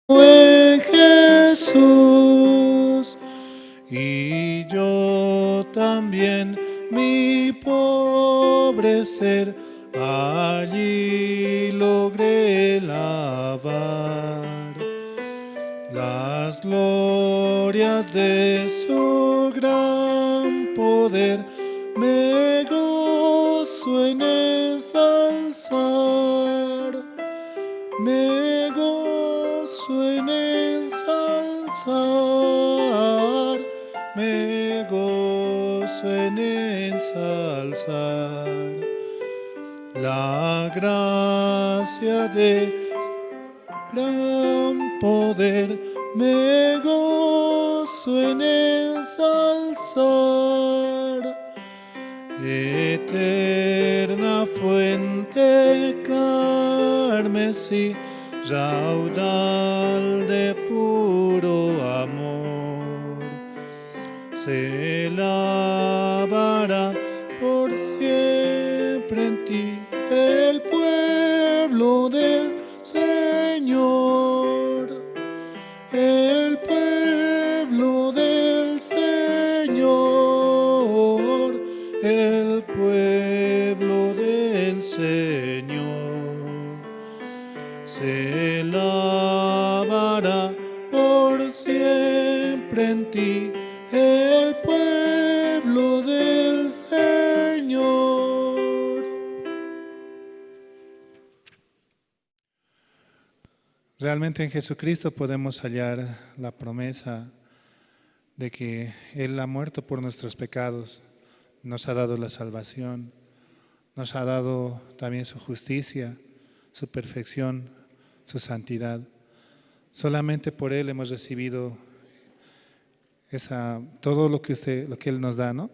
en Jesús, y yo también mi pobre ser allí logré lavar las glorias de su gran poder. Me gozo en ensalzar, me gozo en ensalzar, me gozo en ensalzar la gracia de gran poder. Me gozo en ensalzar eterna fuente carmesí, raudal de puro amor, se lavará por siempre en ti el pueblo del Señor, el pueblo del Señor, el pueblo del Señor, se lavará por siempre en ti el pueblo del Señor. Realmente en Jesucristo podemos hallar la promesa de que Él ha muerto por nuestros pecados, nos ha dado la salvación, nos ha dado también su justicia, su perfección, su santidad. Solamente por Él hemos recibido todo lo que Él nos da, ¿no?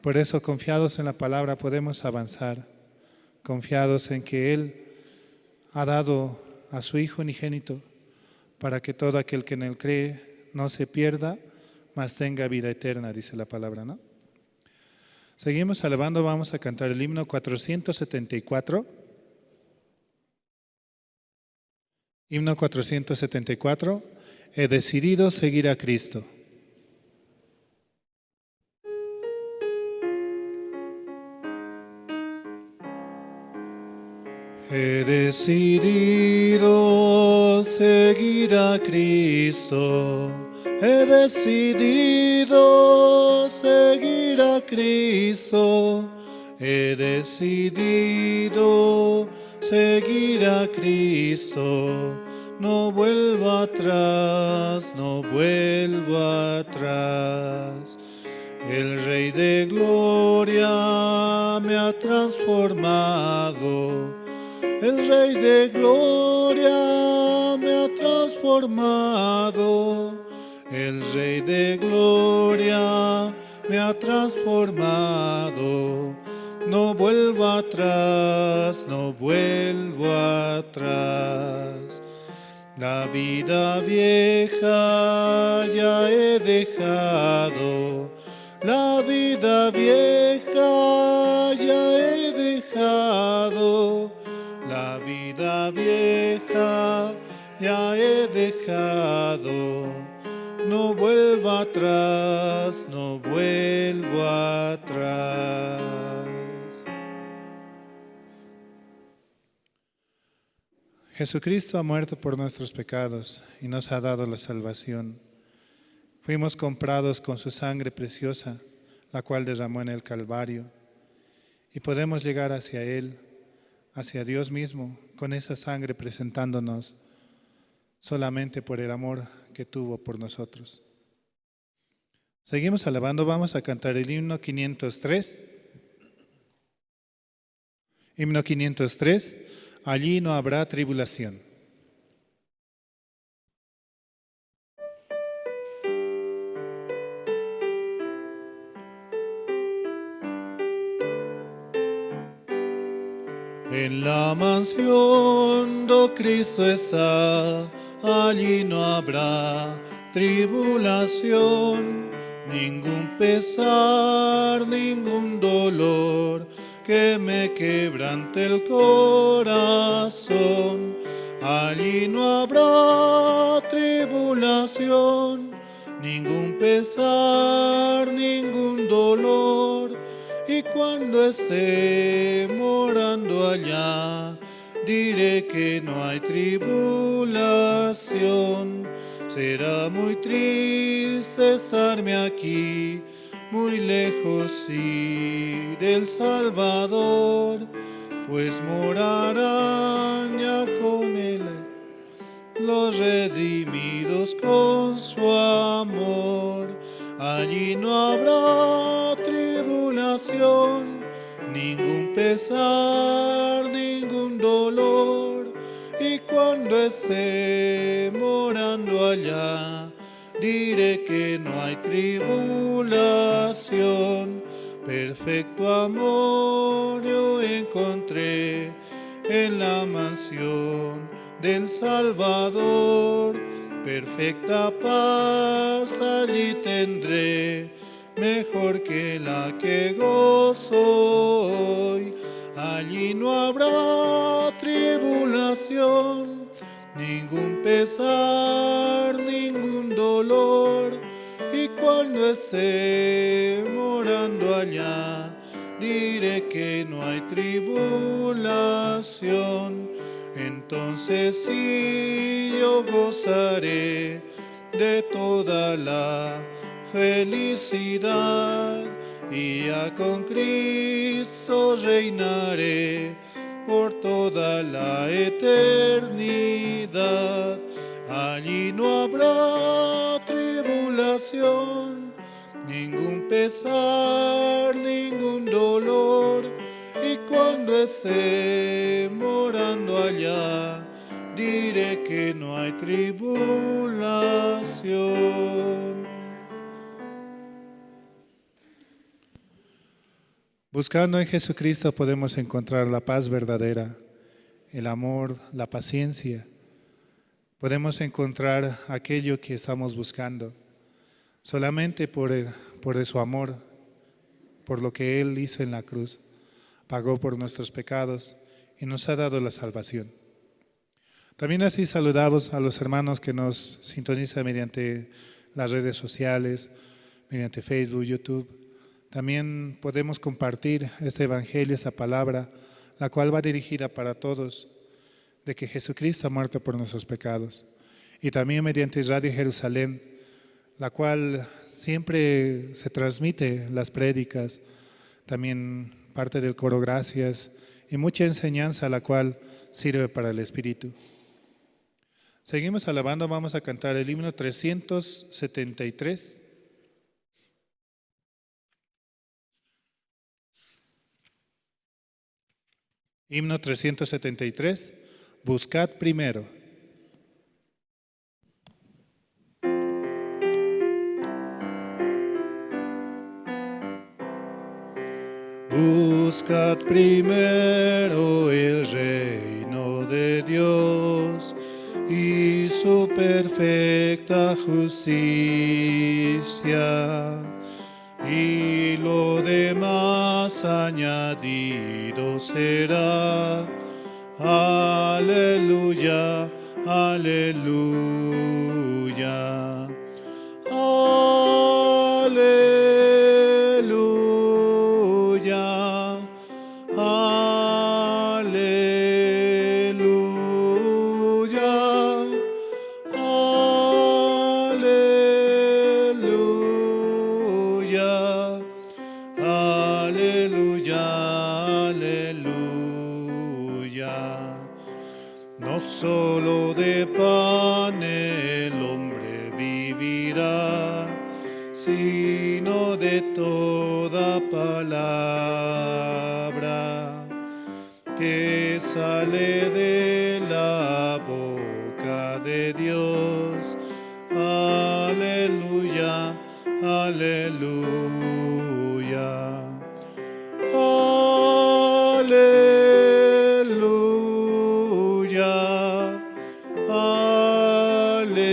Por eso, confiados en la palabra, podemos avanzar, confiados en que Él ha dado a su Hijo unigénito para que todo aquel que en Él cree no se pierda, mas tenga vida eterna, dice la palabra, ¿no? Seguimos alabando, vamos a cantar el himno 474. Himno 474, he decidido seguir a Cristo. He decidido seguir a Cristo, he decidido seguir a Cristo, he decidido seguir a Cristo, no vuelvo atrás, no vuelvo atrás. El Rey de Gloria me ha transformado, el Rey de Gloria me ha transformado, el Rey de Gloria me ha transformado. No vuelvo atrás, no vuelvo atrás. La vida vieja ya he dejado, la vida vieja ya he dejado, la vida vieja ya he dejado. No vuelvo atrás, no vuelvo atrás. Jesucristo ha muerto por nuestros pecados y nos ha dado la salvación. Fuimos comprados con su sangre preciosa, la cual derramó en el Calvario, y podemos llegar hacia Él, hacia Dios mismo, con esa sangre presentándonos solamente por el amor que tuvo por nosotros. Seguimos alabando, vamos a cantar el himno 503. Himno 503, allí no habrá tribulación. En la mansión do Cristo está, allí no habrá tribulación, ningún pesar, ningún dolor que me quebrante el corazón. Allí no habrá tribulación, ningún pesar, ningún dolor. Y cuando esté morando allá, diré que no hay tribulación. Será muy triste estarme aquí, muy lejos sí del Salvador, pues morarán ya con él los redimidos con su amor. Allí no habrá tribulación, ningún pesar, ningún dolor. Y cuando esté morando allá, diré que no hay tribulación. Perfecto amor yo encontré en la mansión del Salvador. Perfecta paz allí tendré, mejor que la que gozo hoy. Allí no habrá tribulación, ningún pesar, ningún dolor. Y cuando esté morando allá, diré que no hay tribulación. Entonces sí yo gozaré de toda la felicidad, y ya con Cristo reinaré por toda la eternidad. Allí no habrá tribulación, ningún pesar, ningún dolor. Y cuando esté morando allá, diré que no hay tribulación. Buscando en Jesucristo podemos encontrar la paz verdadera, el amor, la paciencia. Podemos encontrar aquello que estamos buscando solamente por su amor, por lo que Él hizo en la cruz. Pagó por nuestros pecados y nos ha dado la salvación. También así saludamos a los hermanos que nos sintonizan mediante las redes sociales, mediante Facebook, YouTube. También podemos compartir este evangelio, esta palabra, la cual va dirigida para todos, de que Jesucristo ha muerto por nuestros pecados. Y también mediante Radio Jerusalén, la cual siempre se transmite las prédicas, también parte del coro Gracias y mucha enseñanza, la cual sirve para el Espíritu. Seguimos alabando, vamos a cantar el himno 373. Himno 373, buscad primero. Buscad primero el reino de Dios y su perfecta justicia, y lo demás añadido será. Aleluya, aleluya, aleluya, aleluya, aleluya, aleluya, aleluya. No solo de pan el hombre vivirá, sino de toda palabra que sale de la boca de Dios. Aleluya, aleluya, aleluya, aleluya,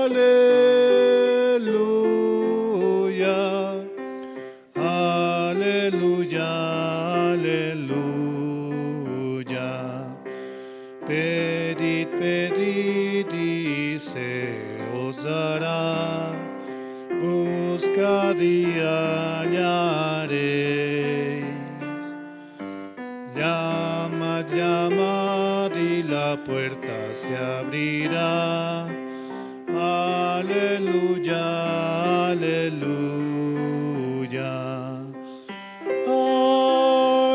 aleluya, aleluya, día hallaréis. Llamad, llamad y la puerta se abrirá. Aleluya, aleluya.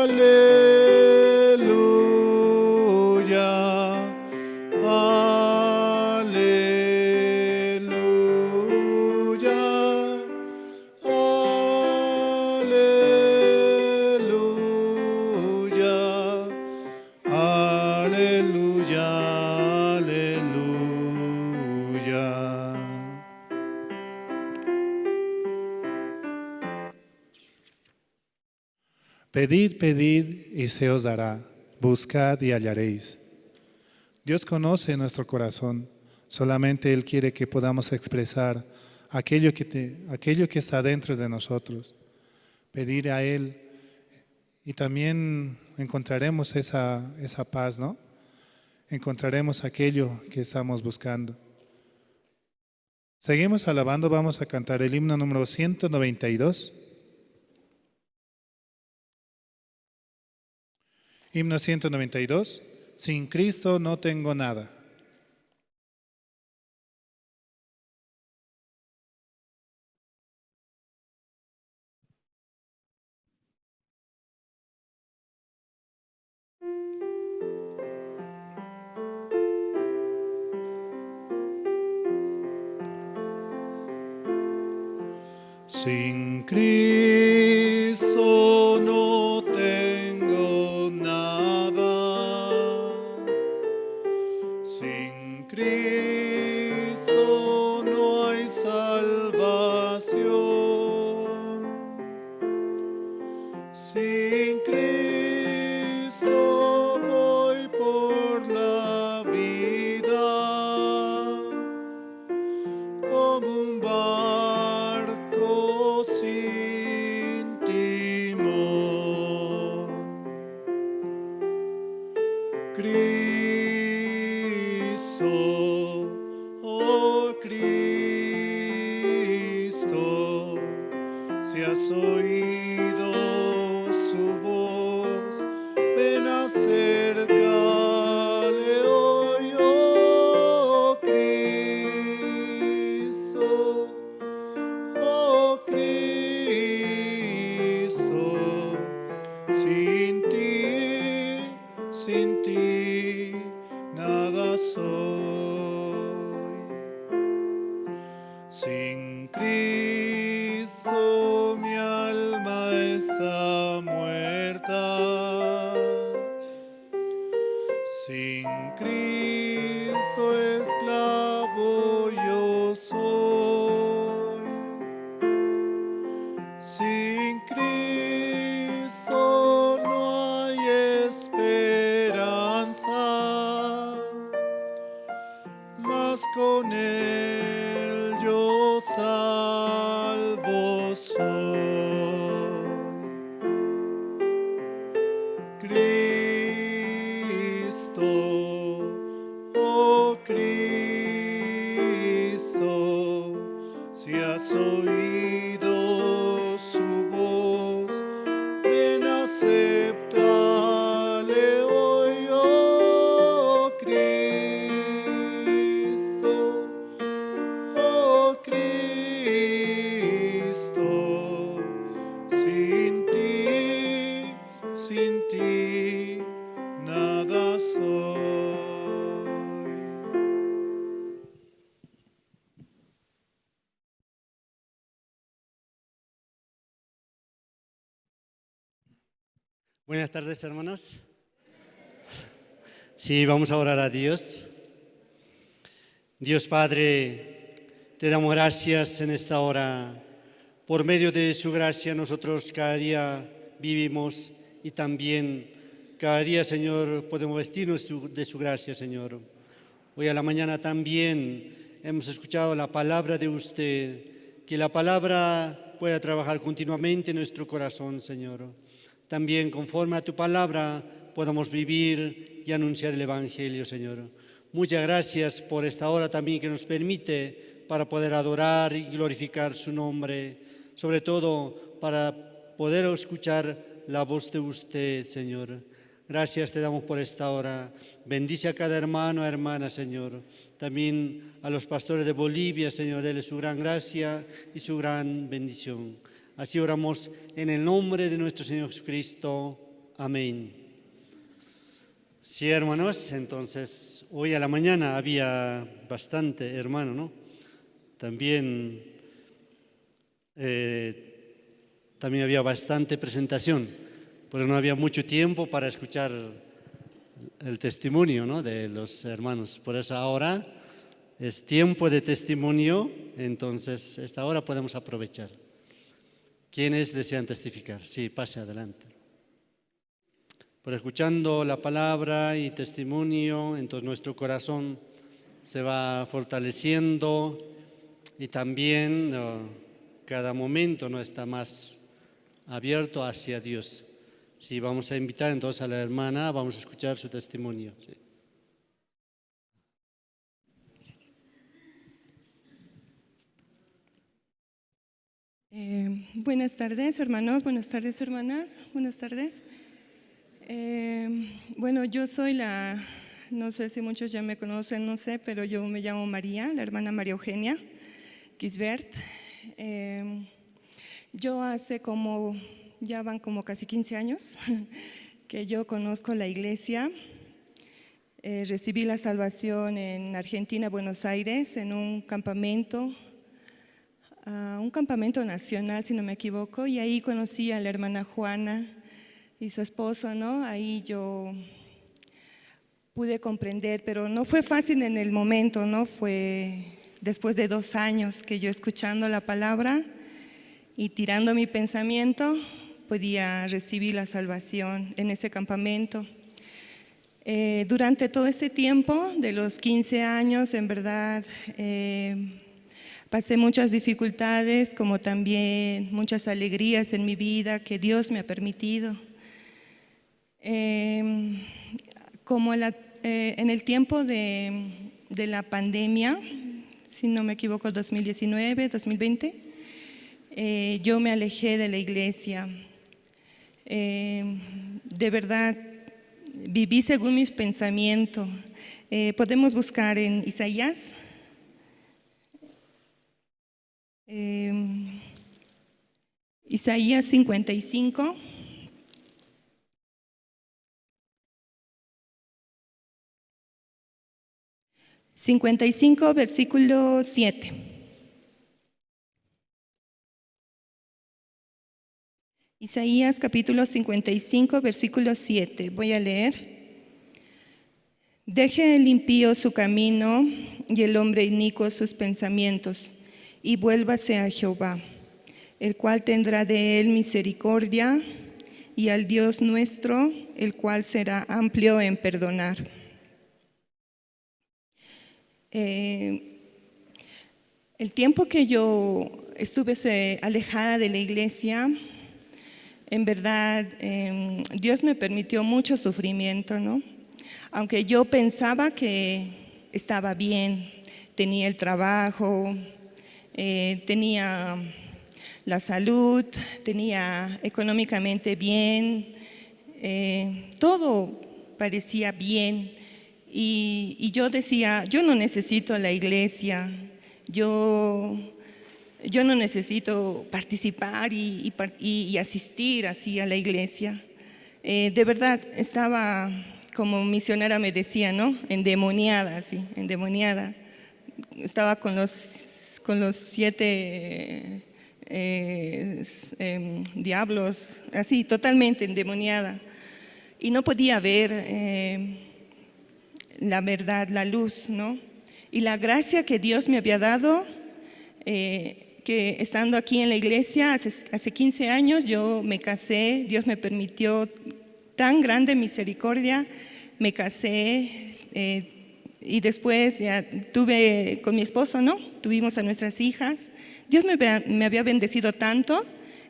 Aleluya. Aleluya. Aleluya. Aleluya. Aleluya. Pedid, pedid y se os dará. Buscad y hallaréis. Dios conoce nuestro corazón. Solamente Él quiere que podamos expresar aquello que está dentro de nosotros. Pedir a Él y también encontraremos esa paz, ¿no? Encontraremos aquello que estamos buscando. Seguimos alabando, vamos a cantar el himno número 192. Himno 192, sin Cristo no tengo nada. Sin Cristo no tengo nada. Sin Cristo no hay salvación. Sin Cristo voy por la vida como un barco sin timón. Cristo, oh Cristo, si has oído su voz, ven acércale hoy, oh Cristo, oh Cristo, sin ti, nada soy. Sin Cristo mi alma está muerta. Sin Cristo esclavo yo soy. Sin Cristo no hay esperanza, mas con Él yo salvo soy. Cristo, oh Cristo, si has oído su voz, ven acéptale hoy, oh Cristo, oh Cristo, sin ti, nada soy. Buenas tardes, hermanos. Sí, vamos a orar a Dios. Dios Padre, te damos gracias en esta hora. Por medio de su gracia nosotros cada día vivimos y también cada día, Señor, podemos vestirnos de su gracia, Señor. Hoy a la mañana también hemos escuchado la palabra de usted, que la palabra pueda trabajar continuamente en nuestro corazón, Señor. También conforme a tu palabra podamos vivir y anunciar el Evangelio, Señor. Muchas gracias por esta hora también que nos permite para poder adorar y glorificar su nombre. sobre todo para poder escuchar la voz de usted, Señor. Gracias te damos por esta hora. Bendice a cada hermano, hermana, Señor. También a los pastores de Bolivia, Señor, dele su gran gracia y su gran bendición. Así oramos en el nombre de nuestro Señor Jesucristo. Amén. Sí, hermanos, entonces hoy a la mañana había bastante hermano, ¿no? También había bastante presentación, pero no había mucho tiempo para escuchar el testimonio, ¿no?, de los hermanos. Por eso ahora es tiempo de testimonio, entonces esta hora podemos aprovechar. ¿Quiénes desean testificar? Sí, pase adelante. Por escuchando la palabra y testimonio, entonces nuestro corazón se va fortaleciendo y también cada momento no está más abierto hacia Dios. Sí, vamos a invitar entonces a la hermana, vamos a escuchar su testimonio. Sí. Buenas tardes, hermanos, buenas tardes, hermanas, buenas tardes. Bueno, yo soy no sé si muchos ya me conocen, no sé, pero yo me llamo María, la hermana María Eugenia Gisbert. Yo ya van como casi 15 años que yo conozco la iglesia. Recibí la salvación en Argentina, Buenos Aires, en un campamento nacional, si no me equivoco, y ahí conocí a la hermana Juana y su esposo, ¿no? Ahí yo pude comprender, pero no fue fácil en el momento, ¿no? Fue después de 2 años que yo escuchando la palabra y tirando mi pensamiento, podía recibir la salvación en ese campamento. Durante todo ese tiempo, de los 15 años, en verdad, pasé muchas dificultades, como también muchas alegrías en mi vida que Dios me ha permitido. Como en el tiempo de la pandemia, si no me equivoco, 2019, 2020, yo me alejé de la iglesia. De verdad, viví según mis pensamientos. Podemos buscar en Isaías. Isaías 55. Versículo 7. Isaías capítulo 55, versículo 7. Voy a leer. Deje el impío su camino y el hombre inicuo sus pensamientos, y vuélvase a Jehová, el cual tendrá de él misericordia, y al Dios nuestro, el cual será amplio en perdonar. El tiempo que yo estuve alejada de la iglesia, en verdad, Dios me permitió mucho sufrimiento, ¿no? Aunque yo pensaba que estaba bien, tenía el trabajo, tenía la salud, tenía económicamente bien, todo parecía bien. Y yo decía, yo no necesito la iglesia, yo no necesito participar y asistir así a la iglesia. De verdad, estaba, como misionera me decía, ¿no? Endemoniada, así, endemoniada. Estaba con los 7 diablos, así, totalmente endemoniada. Y no podía ver la verdad, la luz, ¿no? Y la gracia que Dios me había dado, que estando aquí en la iglesia hace 15 años, yo me casé, Dios me permitió tan grande misericordia, me casé y después ya tuve con mi esposo, ¿no? Tuvimos a nuestras hijas. Dios me había bendecido tanto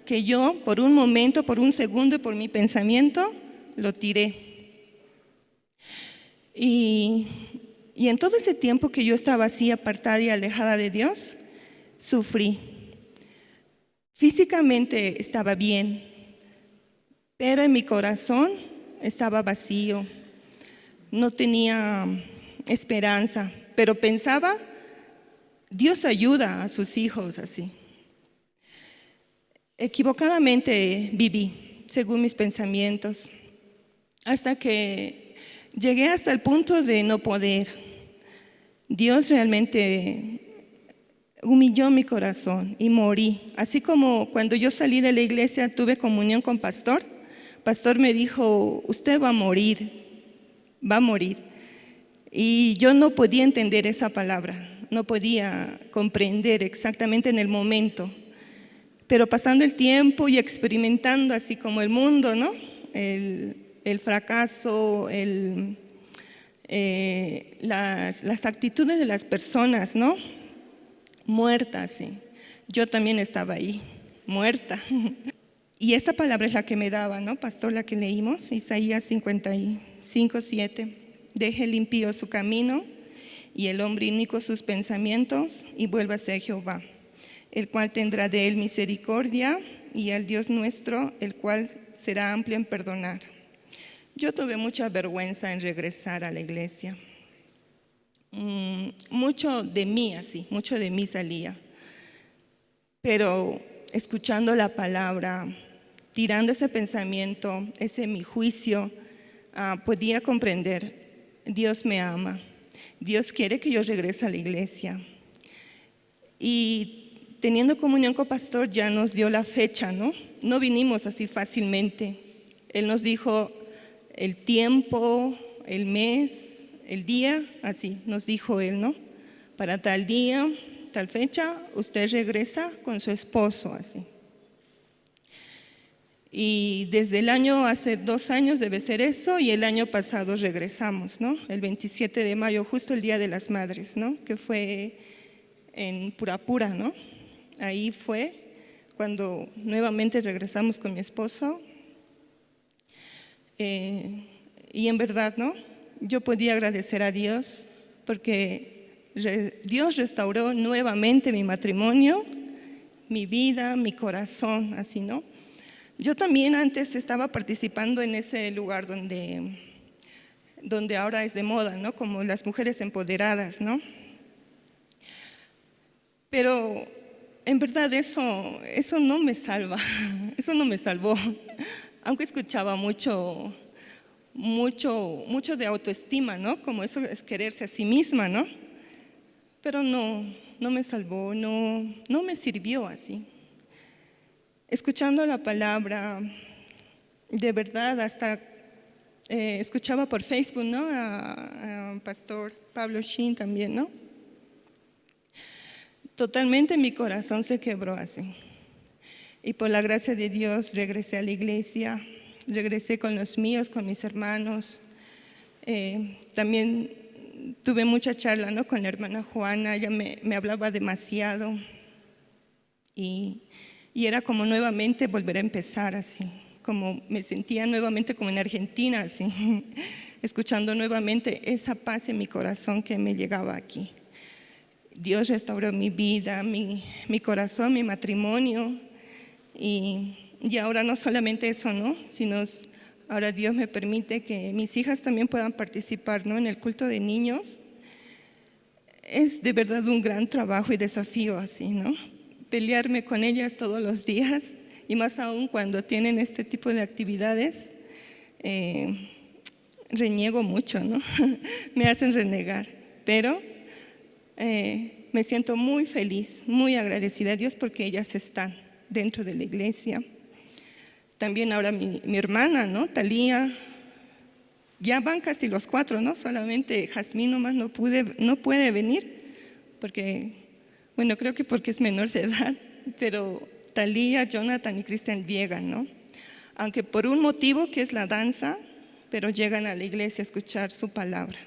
que yo por un momento, por un segundo y por mi pensamiento, lo tiré. Y en todo ese tiempo que yo estaba así apartada y alejada de Dios, sufrí Físicamente estaba bien, pero en mi corazón estaba vacío. No tenía esperanza, pero pensaba, Dios ayuda a sus hijos así. Equivocadamente viví, según mis pensamientos, hasta que llegué hasta el punto de no poder. Dios realmente humilló mi corazón y morí. Así como cuando yo salí de la iglesia tuve comunión con pastor. Pastor me dijo, usted va a morir, va a morir. Y yo no podía entender esa palabra, no podía comprender exactamente en el momento. Pero pasando el tiempo y experimentando así como el mundo, ¿no? El fracaso, las actitudes de las personas, ¿no? Muertas, sí. Yo también estaba ahí, muerta. Y esta palabra es la que me daba, ¿no, pastor? La que leímos, Isaías 55:7. Deje el impío su camino y el hombre inicuo sus pensamientos y vuélvase a Jehová, el cual tendrá de él misericordia, y al Dios nuestro, el cual será amplio en perdonar. Yo tuve mucha vergüenza en regresar a la iglesia. Mucho de mí salía. Pero escuchando la palabra, tirando ese pensamiento, ese mi juicio, podía comprender, Dios me ama, Dios quiere que yo regrese a la iglesia. Y teniendo comunión con pastor ya nos dio la fecha, ¿no? No vinimos así fácilmente. Él nos dijo el tiempo, el mes, el día, así nos dijo él, ¿no? Para tal día, tal fecha, usted regresa con su esposo, así. Y desde el año, hace 2 años debe ser eso, y el año pasado regresamos, ¿no? El 27 de mayo, justo el Día de las Madres, ¿no? Que fue en Purapura, ¿no? Ahí fue cuando nuevamente regresamos con mi esposo. Y en verdad, ¿no? Yo podía agradecer a Dios porque Dios restauró nuevamente mi matrimonio, mi vida, mi corazón, así, ¿no? Yo también antes estaba participando en ese lugar donde ahora es de moda, ¿no? Como las mujeres empoderadas, ¿no? Pero en verdad eso no me salva, eso no me salvó. Aunque escuchaba mucho de autoestima, ¿no? Como eso es quererse a sí misma, ¿no? Pero no me salvó, no me sirvió así. Escuchando la palabra, de verdad, hasta escuchaba por Facebook, ¿no? A Pastor Pablo Shin también, ¿no? Totalmente mi corazón se quebró así. Y por la gracia de Dios regresé a la iglesia, regresé con los míos, con mis hermanos. También tuve mucha charla, ¿no? Con la hermana Juana, ella me hablaba demasiado. Y era como nuevamente volver a empezar así, como me sentía nuevamente como en Argentina, así, escuchando nuevamente esa paz en mi corazón que me llegaba aquí. Dios restauró mi vida, mi corazón, mi matrimonio, y ahora no solamente eso, ¿no? Sino ahora Dios me permite que mis hijas también puedan participar, ¿no? En el culto de niños. Es de verdad un gran trabajo y desafío así, ¿no? Pelearme con ellas todos los días, y más aún cuando tienen este tipo de actividades, reniego mucho, ¿no? Me hacen renegar, pero me siento muy feliz, muy agradecida a Dios porque ellas están dentro de la iglesia. También ahora mi hermana, ¿no? Talía, ya van casi los 4, ¿no? Solamente Jazmín nomás no puede venir porque, bueno, creo que porque es menor de edad, pero Talía, Jonathan y Cristian llegan, ¿no? Aunque por un motivo que es la danza, pero llegan a la iglesia a escuchar su palabra.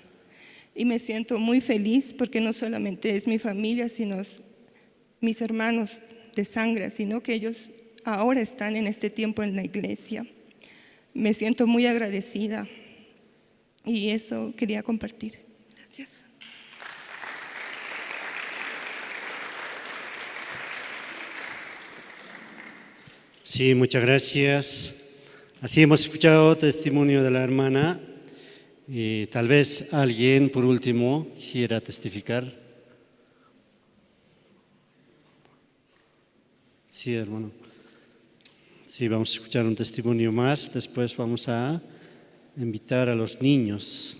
Y me siento muy feliz porque no solamente es mi familia, sino mis hermanos de sangre, sino que ellos ahora están en este tiempo en la iglesia. Me siento muy agradecida y eso quería compartir. Gracias. Sí, muchas gracias. Así hemos escuchado testimonio de la hermana y tal vez alguien, por último, quisiera testificar. Sí, hermano. Sí, vamos a escuchar un testimonio más, después vamos a invitar a los niños.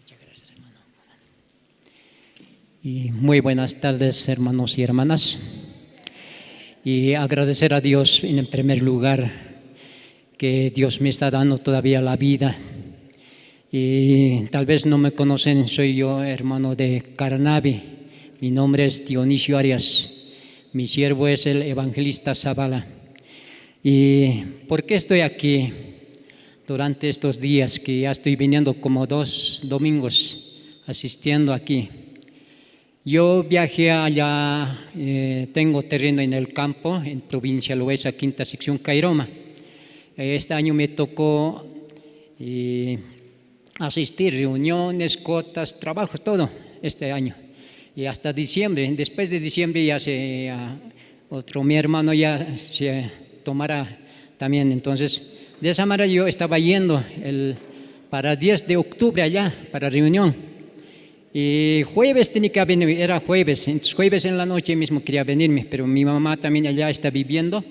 Muchas gracias, hermano. Y muy buenas tardes, hermanos y hermanas. Y agradecer a Dios en primer lugar que Dios me está dando todavía la vida. Y tal vez no me conocen, soy yo hermano de Caranavi. Mi nombre es Dionisio Arias. Mi siervo es el evangelista Zavala. ¿Y por qué estoy aquí durante estos días que ya estoy viniendo como 2 domingos asistiendo aquí? Yo viajé allá, tengo terreno en el campo, en provincia Loesa, quinta sección Cairoma. Este año me tocó asistir reuniones, cotas, trabajos, todo este año. Y hasta diciembre, después de diciembre ya mi hermano ya se tomará también. Entonces, de esa manera yo estaba yendo para 10 de octubre allá, para reunión. Y jueves tenía que venir, era jueves, entonces jueves en la noche mismo quería venirme, pero mi mamá también allá está viviendo.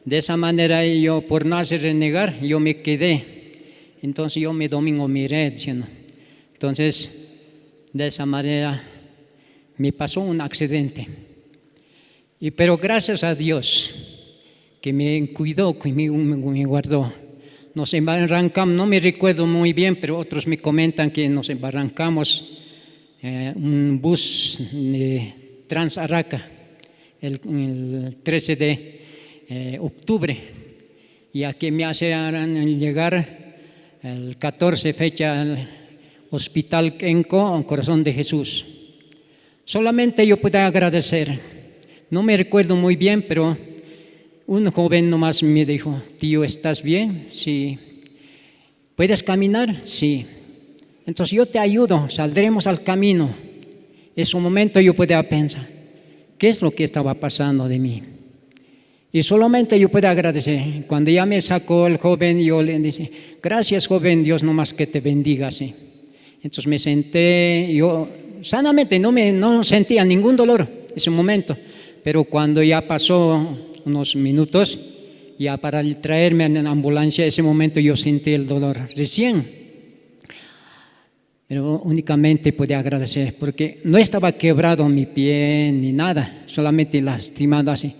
De esa manera yo, por no hacer renegar, yo me quedé. Entonces yo domingo miré diciendo. Entonces, de esa manera me pasó un accidente. Pero gracias a Dios que me cuidó, que me guardó. Nos embarrancamos, no me recuerdo muy bien, pero otros me comentan que nos embarrancamos un bus de Transaraca el 13 de octubre. Y aquí me hacían llegar el 14 fecha al Hospital Kenco, Corazón de Jesús. Solamente yo puedo agradecer. No me recuerdo muy bien, pero un joven nomás me dijo: tío, ¿estás bien? Sí. ¿Puedes caminar? Sí. Entonces yo te ayudo, saldremos al camino. En su momento yo podía pensar, ¿qué es lo que estaba pasando de mí? Y solamente yo puedo agradecer. Cuando ya me sacó el joven, yo le dije: gracias, joven, Dios nomás que te bendiga. Sí. Entonces me senté, yo sanamente no sentía ningún dolor en ese momento, pero cuando ya pasó unos minutos, ya para traerme en la ambulancia, ese momento yo sentí el dolor recién, pero únicamente podía agradecer, porque no estaba quebrado mi pie ni nada, solamente lastimado así,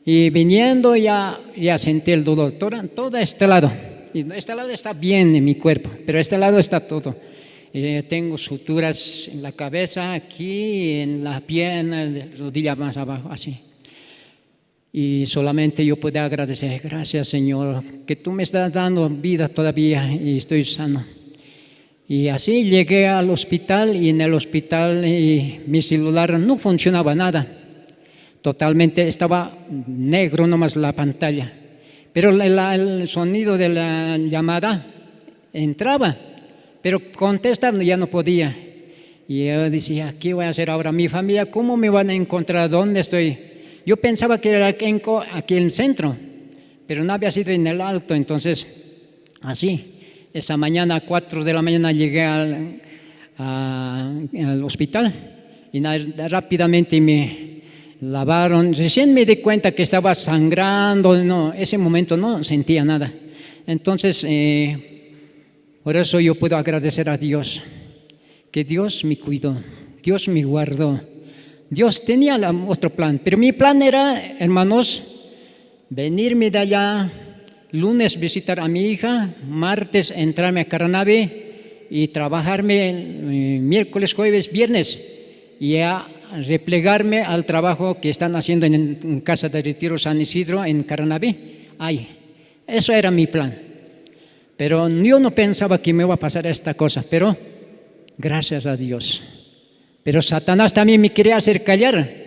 y viniendo ya sentí el dolor, todo este lado, y este lado está bien en mi cuerpo, pero este lado está todo. Tengo suturas en la cabeza, aquí, en la pierna, en la rodilla más abajo, así. Y solamente yo puedo agradecer, gracias Señor, que tú me estás dando vida todavía y estoy sano. Y así llegué al hospital y en el hospital mi celular no funcionaba nada. Totalmente estaba negro nomás la pantalla. Pero el sonido de la llamada entraba. Pero contestar ya no podía. Y yo decía, ¿qué voy a hacer ahora? Mi familia, ¿cómo me van a encontrar? ¿Dónde estoy? Yo pensaba que era aquí en el centro, pero no había sido en el alto. Entonces, así, esa mañana, a 4 de la mañana, llegué al hospital y rápidamente me lavaron. Recién me di cuenta que estaba sangrando. No, ese momento no sentía nada. Entonces, por eso yo puedo agradecer a Dios, que Dios me cuidó, Dios me guardó. Dios tenía otro plan, pero mi plan era, hermanos, venirme de allá, lunes visitar a mi hija, martes entrarme a Caranavi y trabajarme miércoles, jueves, viernes y a replegarme al trabajo que están haciendo en Casa de Retiro San Isidro en Caranavi. Ay, eso era mi plan. Pero yo no pensaba que me iba a pasar esta cosa, pero gracias a Dios. Pero Satanás también me quería hacer callar.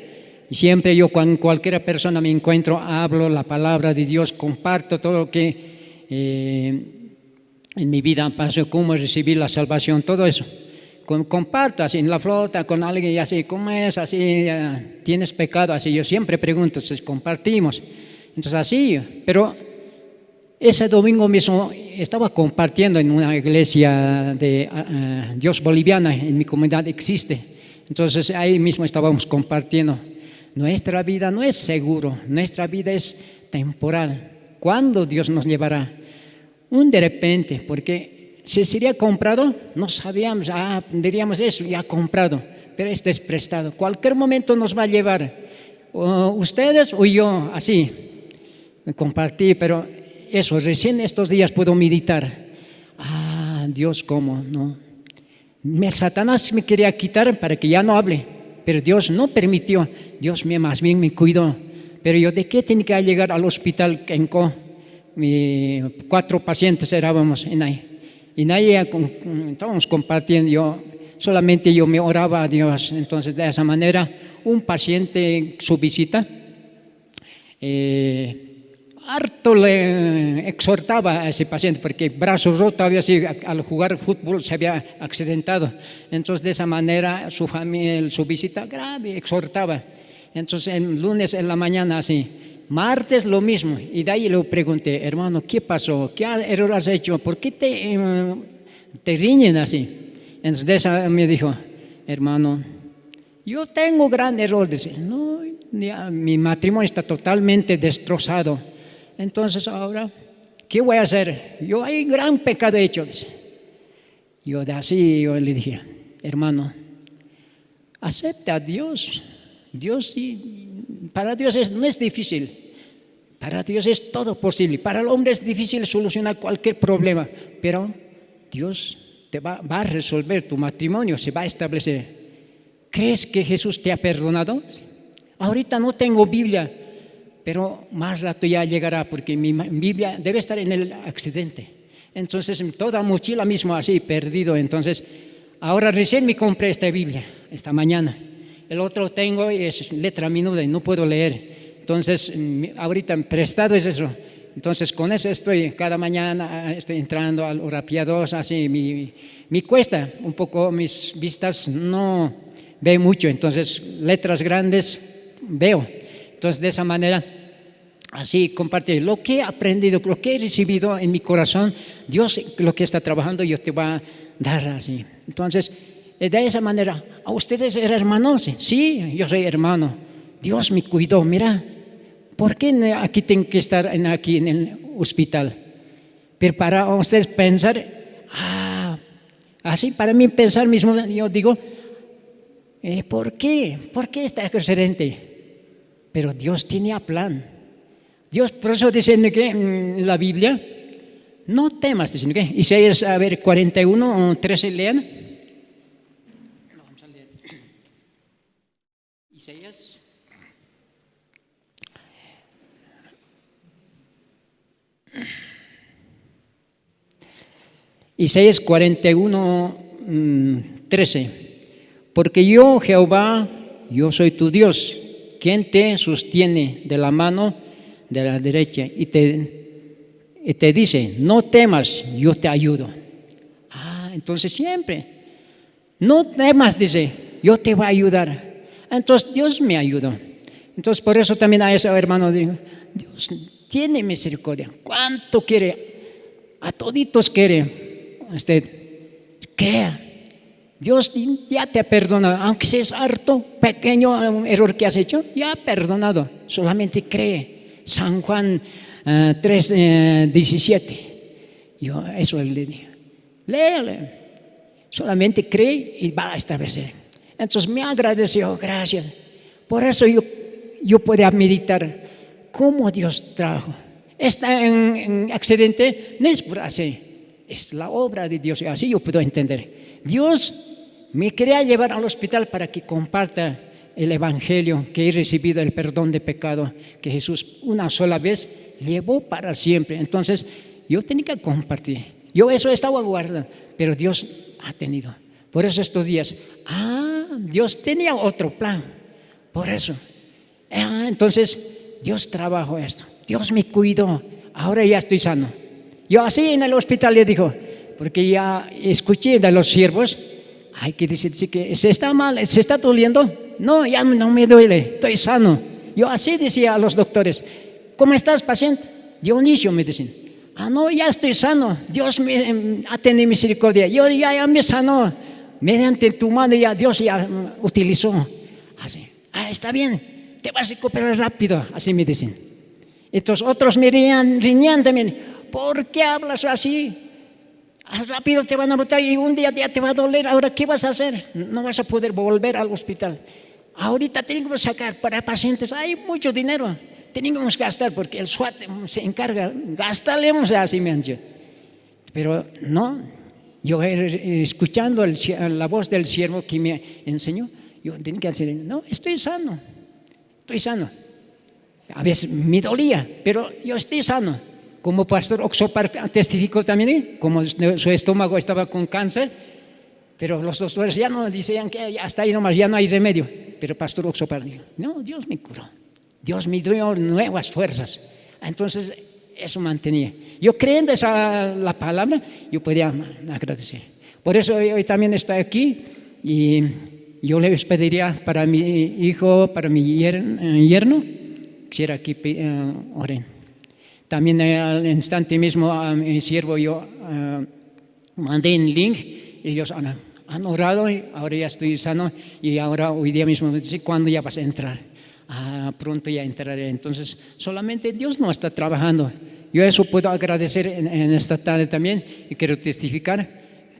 Y siempre yo con cualquier persona me encuentro, hablo la palabra de Dios, comparto todo lo que en mi vida pasó, cómo recibí la salvación, todo eso. comparto así en la flota con alguien y así, ¿cómo es? Así, ¿tienes pecado? Así yo siempre pregunto, si compartimos. Entonces así, pero ese domingo mismo estaba compartiendo en una iglesia de Dios boliviana, en mi comunidad existe. Entonces ahí mismo estábamos compartiendo. Nuestra vida no es seguro, nuestra vida es temporal. ¿Cuándo Dios nos llevará? Un de repente, porque si sería comprado, no sabíamos, diríamos eso, ya comprado, pero esto es prestado. Cualquier momento nos va a llevar, ustedes o yo, así, compartí, pero eso, recién estos días puedo meditar. Dios, ¿cómo? No. Satanás me quería quitar para que ya no hable, pero Dios no permitió. Dios más bien me cuidó. Pero yo, ¿de qué tenía que llegar al hospital Kenco? 4 pacientes éramos en ahí. Y nadie estábamos compartiendo. Solamente yo me oraba a Dios. Entonces, de esa manera, un paciente, su visita, harto le exhortaba a ese paciente porque brazo roto había sido, al jugar fútbol se había accidentado. Entonces de esa manera su familia, su visita grave, exhortaba. Entonces el lunes en la mañana así, martes lo mismo. Y de ahí le pregunté, hermano, ¿qué pasó? ¿Qué error has hecho? ¿Por qué te riñen así? Entonces de esa me dijo, hermano, yo tengo gran error. Dice, no, mi matrimonio está totalmente destrozado. Entonces ahora, ¿qué voy a hacer? Yo hay gran pecado hecho. Dice. Yo le dije, hermano, acepta a Dios. Para Dios no es difícil. Para Dios es todo posible. Para el hombre es difícil solucionar cualquier problema. Pero Dios te va a resolver tu matrimonio, se va a establecer. ¿Crees que Jesús te ha perdonado? Ahorita no tengo Biblia, pero más rato ya llegará porque mi Biblia debe estar en el accidente. Entonces, toda mochila mismo así, perdido. Entonces, ahora recién me compré esta Biblia, esta mañana. El otro tengo y es letra minuda y no puedo leer. Entonces, ahorita prestado es eso. Entonces, con eso estoy, cada mañana estoy entrando al hora piadosa, así, me cuesta un poco, mis vistas no veo mucho. Entonces, letras grandes veo. Entonces, de esa manera, así compartir lo que he aprendido, lo que he recibido en mi corazón, Dios lo que está trabajando, yo te va a dar así. Entonces, de esa manera, ¿a ustedes eran hermanos? Sí, yo soy hermano. Dios me cuidó, mira, ¿por qué aquí tengo que estar aquí en el hospital? Pero para ustedes pensar, así para mí pensar mismo, yo digo, ¿por qué? ¿Por qué está excelente? Pero Dios tenía plan. Dios, por eso dicen que en la Biblia, no temas, dicen que Isaías, 41 o 13, lean. Vamos a leer. Isaías. Isaías 41, 13. Porque yo, Jehová, yo soy tu Dios, quien te sostiene de la mano de la derecha y te dice, no temas, yo te ayudo. Entonces siempre, no temas, dice, yo te voy a ayudar. Entonces Dios me ayudó. Entonces por eso también a ese hermano digo, Dios tiene misericordia. ¿Cuánto quiere? A toditos quiere. Usted crea. Dios ya te ha perdonado, aunque seas harto, pequeño error que has hecho, ya ha perdonado. Solamente cree. San Juan 3, 17. Yo eso le digo. Léale. Solamente cree y va a establecer. Entonces me agradeció, gracias. Por eso yo puedo meditar cómo Dios trajo. Está en accidente, no es por así. Es la obra de Dios. Así yo puedo entender. Dios me quería llevar al hospital para que comparta el evangelio, que he recibido el perdón de pecado, que Jesús una sola vez llevó para siempre. Entonces yo tenía que compartir. Yo eso estaba guardando, pero Dios ha tenido. Por eso estos días, Dios tenía otro plan. Por eso. Entonces Dios trabajó esto. Dios me cuidó. Ahora ya estoy sano. Yo así en el hospital le digo, porque ya escuché de los siervos, hay que decir que se está mal, se está doliendo. No, ya no me duele, estoy sano. Yo así decía a los doctores, ¿cómo estás, paciente? Dionisio, me dicen. Ah, no, ya estoy sano, Dios me ha tenido misericordia, yo ya me sanó, mediante tu mano ya Dios ya utilizó. Así, está bien, te vas a recuperar rápido, así me dicen. Estos otros me riñían también, ¿por qué hablas así? Rápido te van a botar y un día ya te va a doler, ahora ¿qué vas a hacer? No vas a poder volver al hospital. Ahorita tenemos que sacar para pacientes, hay mucho dinero, tenemos que gastar porque el SWAT se encarga, gastaremos así me han dicho. Pero no, yo escuchando la voz del siervo que me enseñó, yo tenía que decir, no, estoy sano. A veces me dolía, pero yo estoy sano. Como pastor Oxopar testificó también, como su estómago estaba con cáncer, pero los doctores ya no decían que hasta ahí nomás, ya no hay remedio. Pero pastor Oxopar dijo, no, Dios me curó, Dios me dio nuevas fuerzas. Entonces eso mantenía. Yo creyendo la palabra, yo podía agradecer. Por eso hoy también estoy aquí y yo les pediría para mi hijo, para mi yerno, quisiera que oren. También al instante mismo a mi siervo yo mandé un link, ellos han orado y ahora ya estoy sano y ahora hoy día mismo me dice, ¿cuándo ya vas a entrar? Pronto ya entraré. Entonces solamente Dios no está trabajando. Yo eso puedo agradecer en esta tarde también y quiero testificar.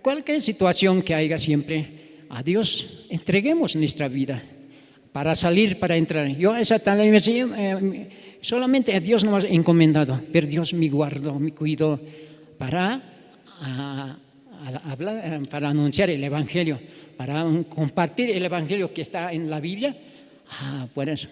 Cualquier situación que haya siempre a Dios entreguemos nuestra vida para salir, para entrar. Yo esa tarde me decía, solamente a Dios nos ha encomendado, pero Dios me guardó, me cuidó para hablar, para anunciar el Evangelio, para compartir el Evangelio que está en la Biblia. Por eso.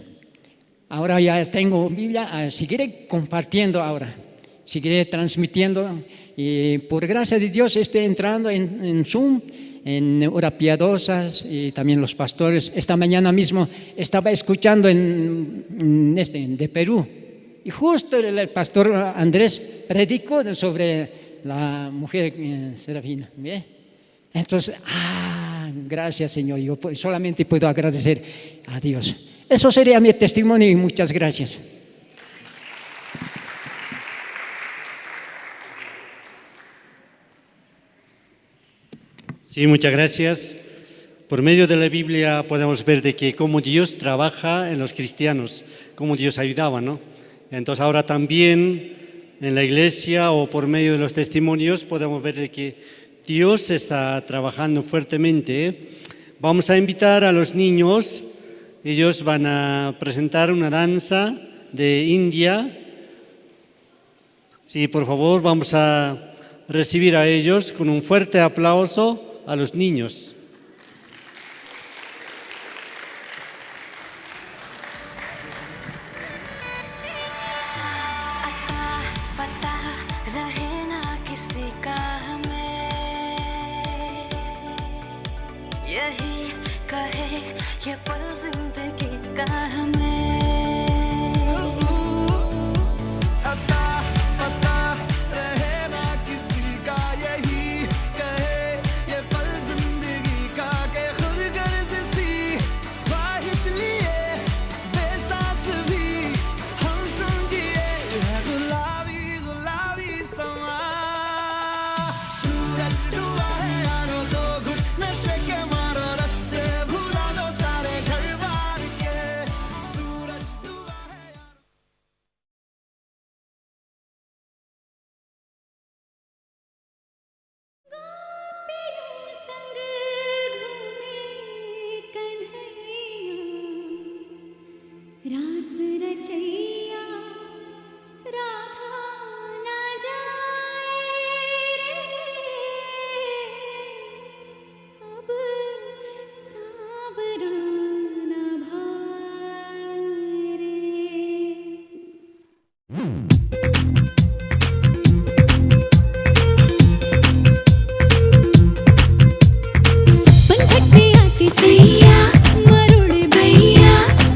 Ahora ya tengo Biblia, seguiré compartiendo ahora, seguiré transmitiendo y por gracia de Dios estoy entrando en Zoom, en Hora Piadosas y también los pastores. Esta mañana mismo estaba escuchando de Perú y justo el pastor Andrés predicó sobre la mujer Serafina. ¿Ve? Entonces, gracias Señor, yo solamente puedo agradecer a Dios. Eso sería mi testimonio y muchas gracias. Sí, muchas gracias. Por medio de la Biblia podemos ver de que cómo Dios trabaja en los cristianos, cómo Dios ayudaba, ¿no? Entonces ahora también en la iglesia o por medio de los testimonios podemos ver de que Dios está trabajando fuertemente. Vamos a invitar a los niños, ellos van a presentar una danza de India. Sí, por favor, vamos a recibir a ellos con un fuerte aplauso. A los niños.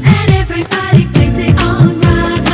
And everybody blames it on Radha.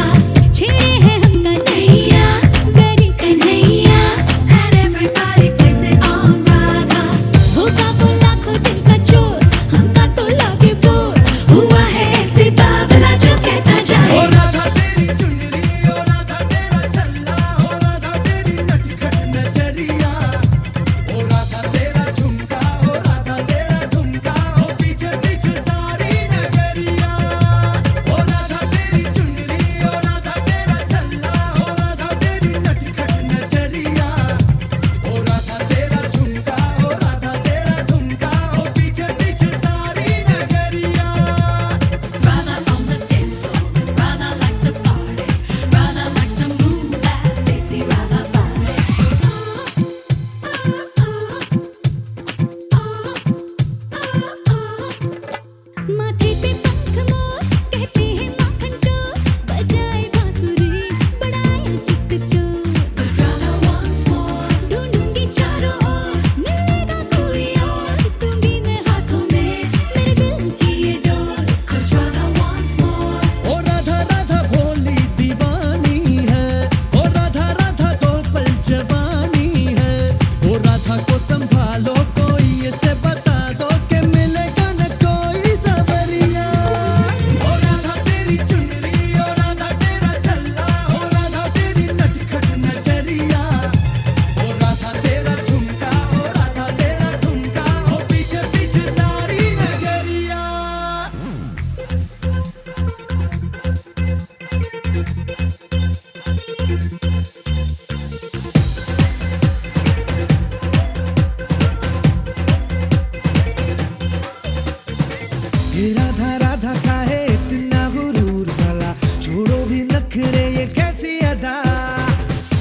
बिखरे ये कैसी अदा,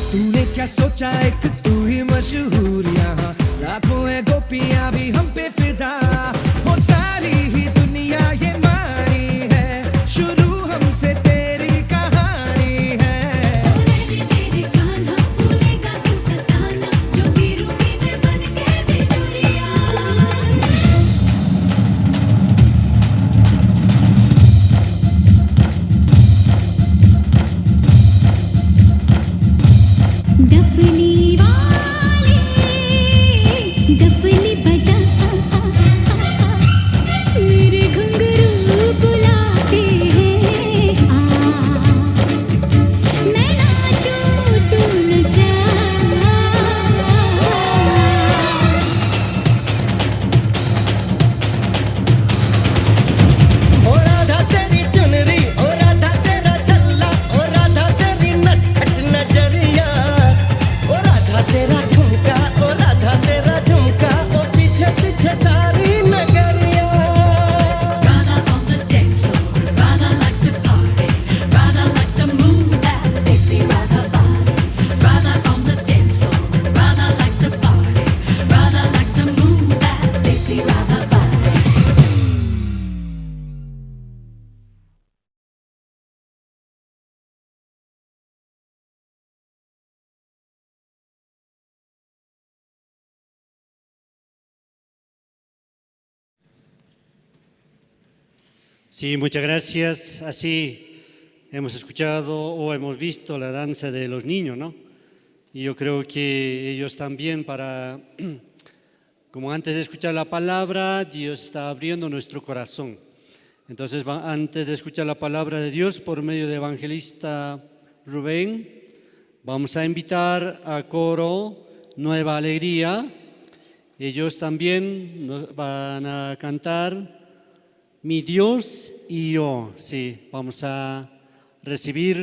तूने क्या सोचा एक तू ही मशहूर, यहाँ लाखों है गोपियाँ भी हम पे फिदा, वो सारी ही दुनिया ये मानी है, शुरू हमसे तेरी कहानी है। तेरे कान्हा भूलेगा तू सताना, जो गिरूंगी मैं बन के बिजुरिया। डफली वाले डफली बजा, मेरे घुंघरू बुलाते हैं, मैं नाचूं तू नचा। ओ राधा तेरी चुनरी, ओ राधा तेरा छल्ला, ओ राधा तेरी नटखट नजरिया, ओ राधा तेरा झुमका, ओ राधा तेरा झुमका, ओ पीछे पीछे सारी नगरिया। Radha on the dance floor, Radha likes to party, Radha likes to move that desi Radha body. Radha on the dance floor, Radha likes to party, Radha likes to move that desi Radha body. Sí, muchas gracias. Así hemos escuchado o hemos visto la danza de los niños, ¿no? Y yo creo que ellos también como antes de escuchar la palabra, Dios está abriendo nuestro corazón. Entonces, antes de escuchar la palabra de Dios por medio del evangelista Rubén, vamos a invitar a coro Nueva Alegría. Ellos también nos van a cantar Mi Dios y yo. Sí, vamos a recibir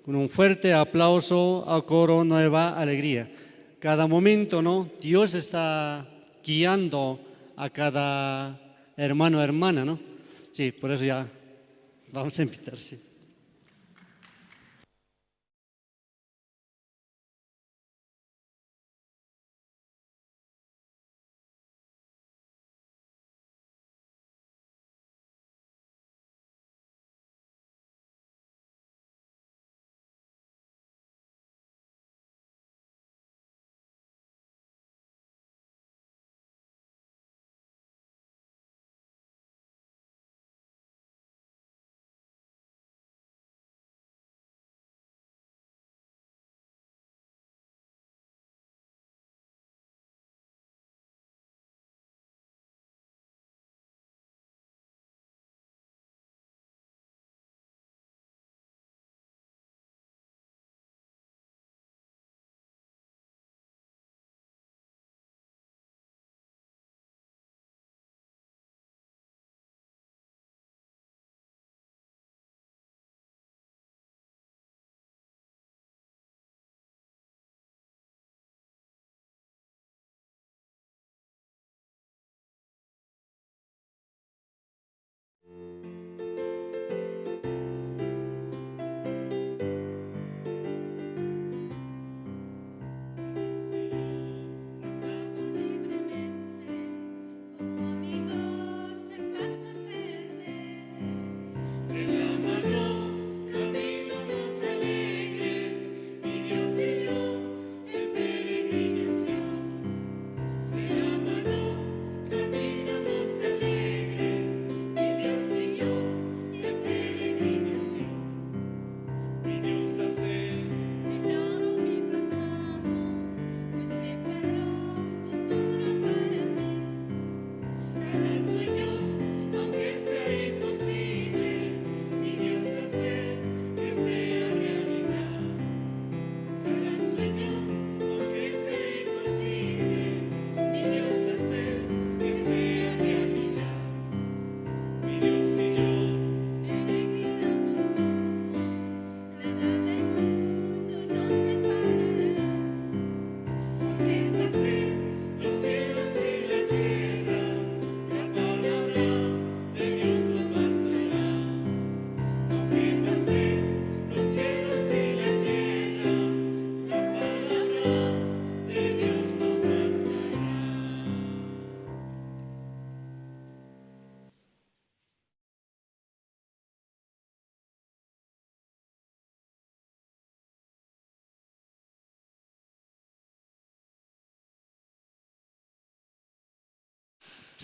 con un fuerte aplauso a coro Nueva Alegría. Cada momento, ¿no? Dios está guiando a cada hermano o hermana, ¿no? Sí, por eso ya vamos a invitar, sí.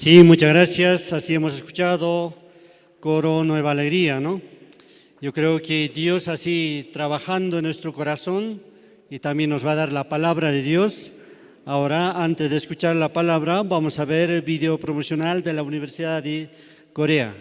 Sí, muchas gracias. Así hemos escuchado coro Nueva Alegría, ¿no? Yo creo que Dios así trabajando en nuestro corazón y también nos va a dar la palabra de Dios. Ahora, antes de escuchar la palabra, vamos a ver el vídeo promocional de la Universidad de Corea.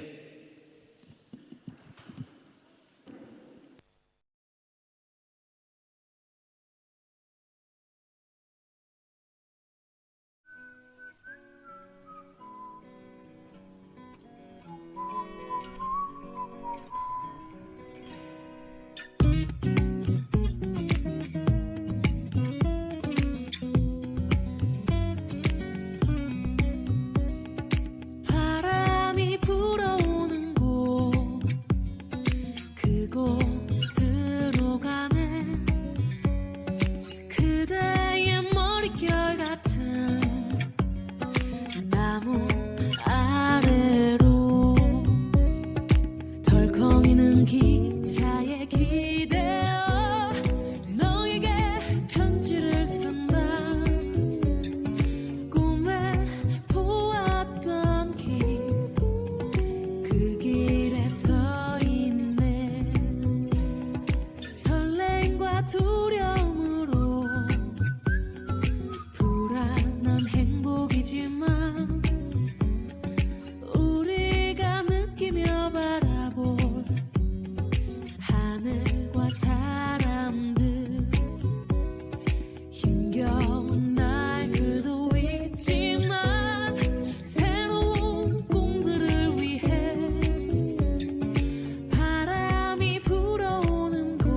바람이 불어오는 곳 그곳으로 가네 그대의 머릿결 같은 나무 아래로 덜컹이는 기차에 기대어 너에게 편지를 쓴다 꿈에 보았던 길 그 길에 서 있네 설렘과 두려움으로 불안한 행복이지만 우리가 느끼며 바라볼 하늘과 사람들 힘겨운 날들도 있지만 새로운 꿈들을 위해 바람이 불어오는 곳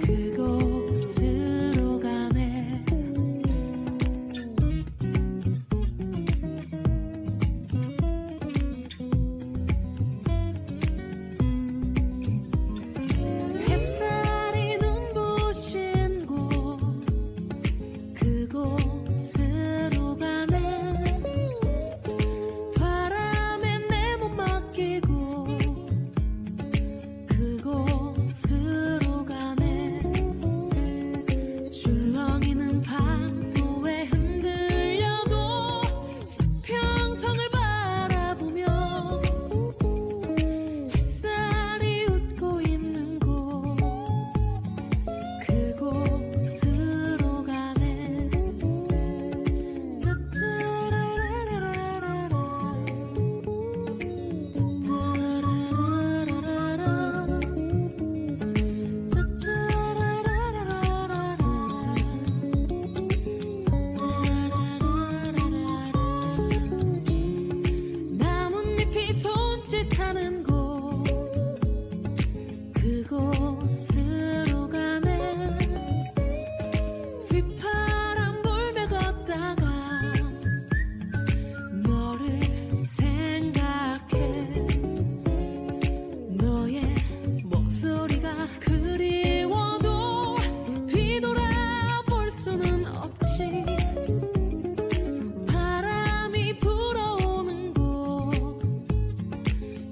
그곳으로 가네 햇살이 눈부신 곳 그곳으로 가네 바람에 내 몸 맡기고 그곳으로 가네 줄렁이는 파도에 흔들려도 수평성을 바라보며 햇살이 웃고 있는 곳 그곳으로 가네 나뭇잎이 손짓하는 곳 그곳으로 가네 휘파람 불며 걷다가 너를 생각해 너의 목소리가 그리워도 뒤돌아볼 수는 없지 바람이 불어오는 곳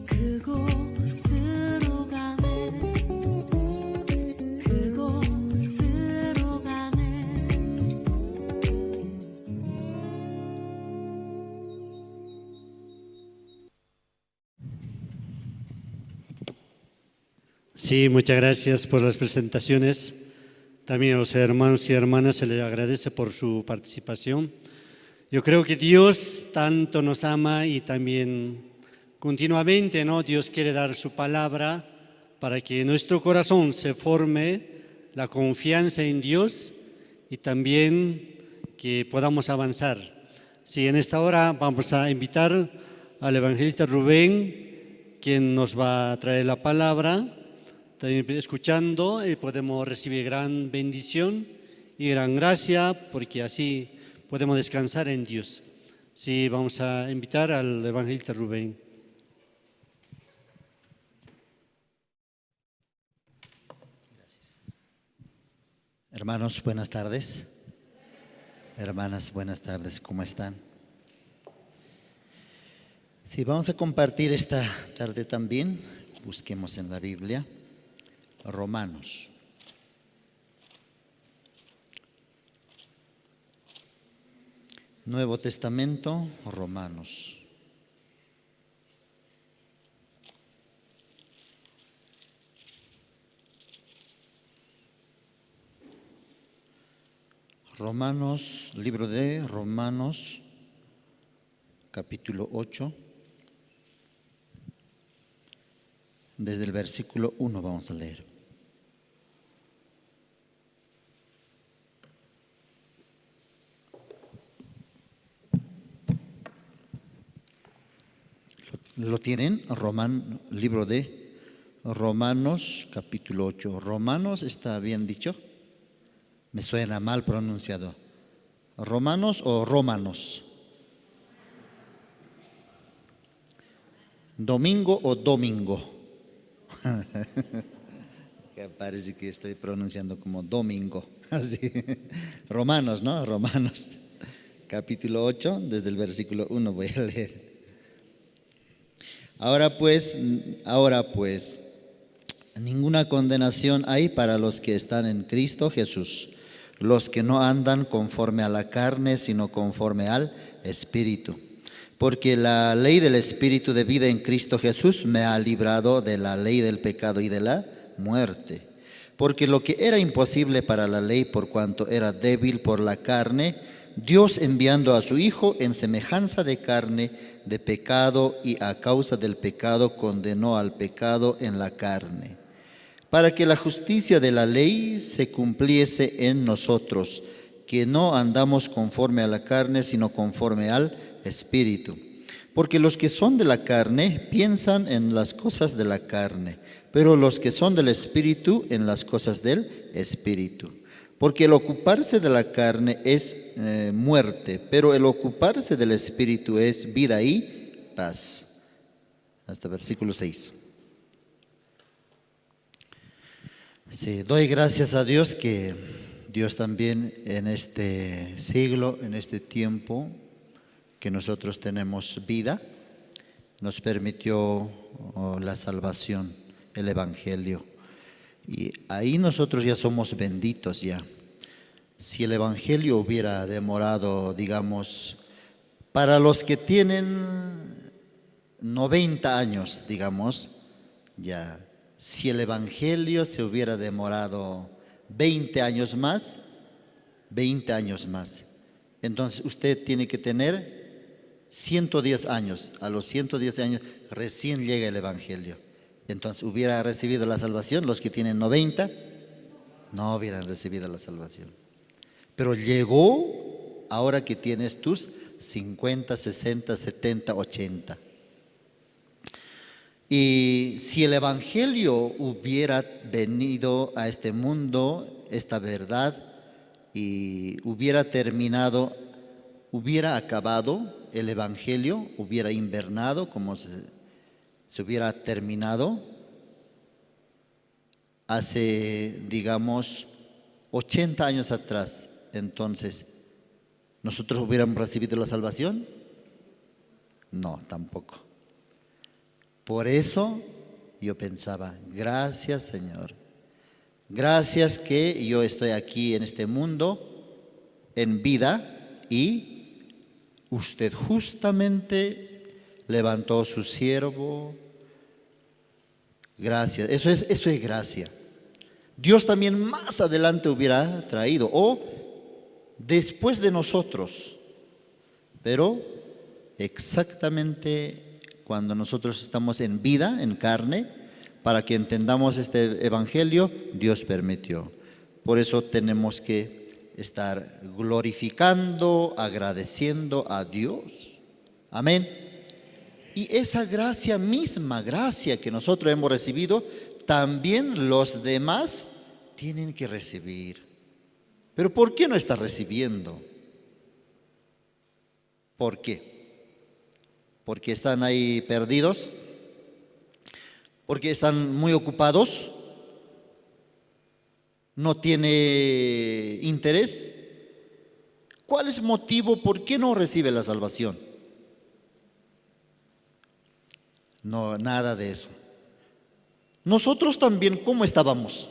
그곳으로 가네 그곳으로 가네 Sí, muchas gracias por las presentaciones. También a los hermanos y hermanas se les agradece por su participación. Yo creo que Dios tanto nos ama y también continuamente, ¿no? Dios quiere dar su palabra para que en nuestro corazón se forme la confianza en Dios y también que podamos avanzar. Sí, en esta hora vamos a invitar al evangelista Rubén, quien nos va a traer la palabra. También escuchando podemos recibir gran bendición y gran gracia porque así podemos descansar en Dios. Sí, vamos a invitar al evangelista Rubén. Hermanos, buenas tardes. Hermanas, buenas tardes. ¿Cómo están? Sí, vamos a compartir esta tarde también. Busquemos en la Biblia. Romanos. Nuevo Testamento, Romanos. Romanos, libro de Romanos, capítulo 8, desde el versículo 1 vamos a leer. ¿Lo tienen? Libro de Romanos, capítulo 8. ¿Romanos está bien dicho? Me suena mal pronunciado. ¿Romanos o Romanos? ¿Domingo o domingo? Que parece que estoy pronunciando como domingo. Así. Romanos, ¿no? Romanos, capítulo 8, desde el versículo 1 voy a leer. Ahora pues, ninguna condenación hay para los que están en Cristo Jesús, los que no andan conforme a la carne, sino conforme al Espíritu. Porque la ley del Espíritu de vida en Cristo Jesús me ha librado de la ley del pecado y de la muerte. Porque lo que era imposible para la ley, por cuanto era débil por la carne, Dios enviando a su Hijo en semejanza de carne, de pecado, y a causa del pecado condenó al pecado en la carne, para que la justicia de la ley se cumpliese en nosotros, que no andamos conforme a la carne, sino conforme al Espíritu. Porque los que son de la carne piensan en las cosas de la carne, pero los que son del Espíritu en las cosas del Espíritu. Porque el ocuparse de la carne es muerte, pero el ocuparse del Espíritu es vida y paz. Hasta versículo 6. Sí, doy gracias a Dios que Dios también en este siglo, en este tiempo que nosotros tenemos vida, nos permitió la salvación, el Evangelio. Y ahí nosotros ya somos benditos ya. Si el Evangelio hubiera demorado, digamos, para los que tienen 90 años, digamos, ya, si el Evangelio se hubiera demorado 20 años más, entonces usted tiene que tener 110 años. A los 110 años recién llega el Evangelio. Entonces, ¿hubiera recibido la salvación? Los que tienen 90 no hubieran recibido la salvación. Pero llegó ahora que tienes tus 50, 60, 70, 80. Y si el Evangelio hubiera venido a este mundo, esta verdad, y hubiera terminado, hubiera acabado el Evangelio, hubiera invernado como se hubiera terminado hace, digamos, 80 años atrás, entonces, ¿nosotros hubiéramos recibido la salvación? No, tampoco. Por eso yo pensaba, gracias Señor, gracias que yo estoy aquí en este mundo, en vida, y usted justamente levantó su siervo. Gracias, eso es gracia. Dios también más adelante hubiera traído, o después de nosotros, pero exactamente cuando nosotros estamos en vida, en carne, para que entendamos este evangelio, Dios permitió. Por eso tenemos que estar glorificando, agradeciendo a Dios. Amén. Y esa gracia, misma gracia que nosotros hemos recibido, también los demás tienen que recibir. Pero ¿por qué no está recibiendo? ¿Por qué? ¿Porque están ahí perdidos? ¿Porque están muy ocupados? ¿No tiene interés? ¿Cuál es el motivo por qué no recibe la salvación? No, nada de eso. Nosotros también, ¿cómo estábamos?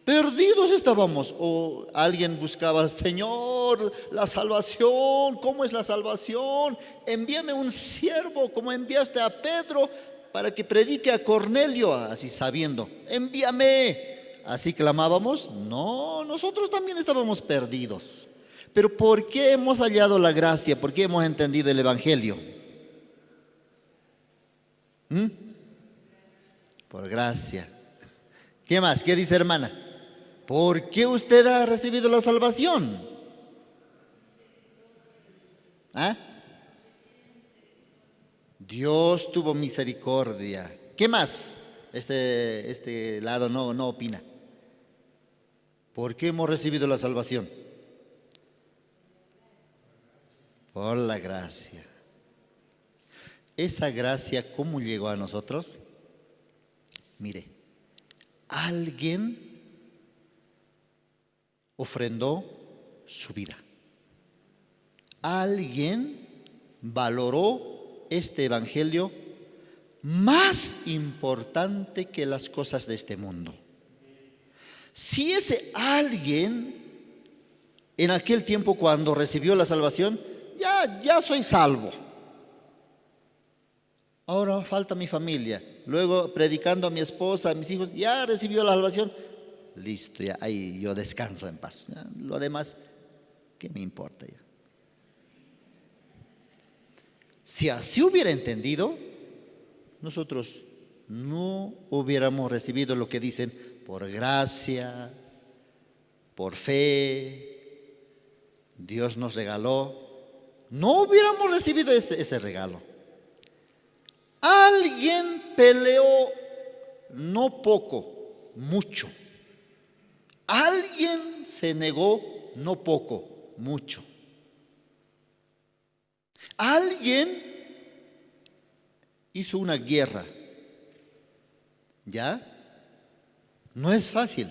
Perdidos estábamos. O alguien buscaba, Señor, la salvación, ¿cómo es la salvación? Envíame un siervo como enviaste a Pedro para que predique a Cornelio, así sabiendo, envíame. Así clamábamos. No, nosotros también estábamos perdidos. Pero ¿por qué hemos hallado la gracia? ¿Por qué hemos entendido el Evangelio? Por gracia. ¿Qué más? ¿Qué dice, hermana? ¿Por qué usted ha recibido la salvación? ¿Ah? Dios tuvo misericordia. ¿Qué más? Este lado no opina. ¿Por qué hemos recibido la salvación? Por la gracia. Esa gracia, ¿cómo llegó a nosotros? Mire, alguien ofrendó su vida. Alguien valoró este evangelio más importante que las cosas de este mundo. Si ese alguien en aquel tiempo, cuando recibió la salvación, ya soy salvo. Ahora falta mi familia. Luego predicando a mi esposa, a mis hijos, ya recibió la salvación. Listo, ya ahí yo descanso en paz. Ya, lo demás, ¿qué me importa ya? Si así hubiera entendido, nosotros no hubiéramos recibido lo que dicen por gracia, por fe, Dios nos regaló. No hubiéramos recibido ese regalo. Alguien peleó, no poco, mucho. Alguien se negó, no poco, mucho. Alguien hizo una guerra. ¿Ya? No es fácil.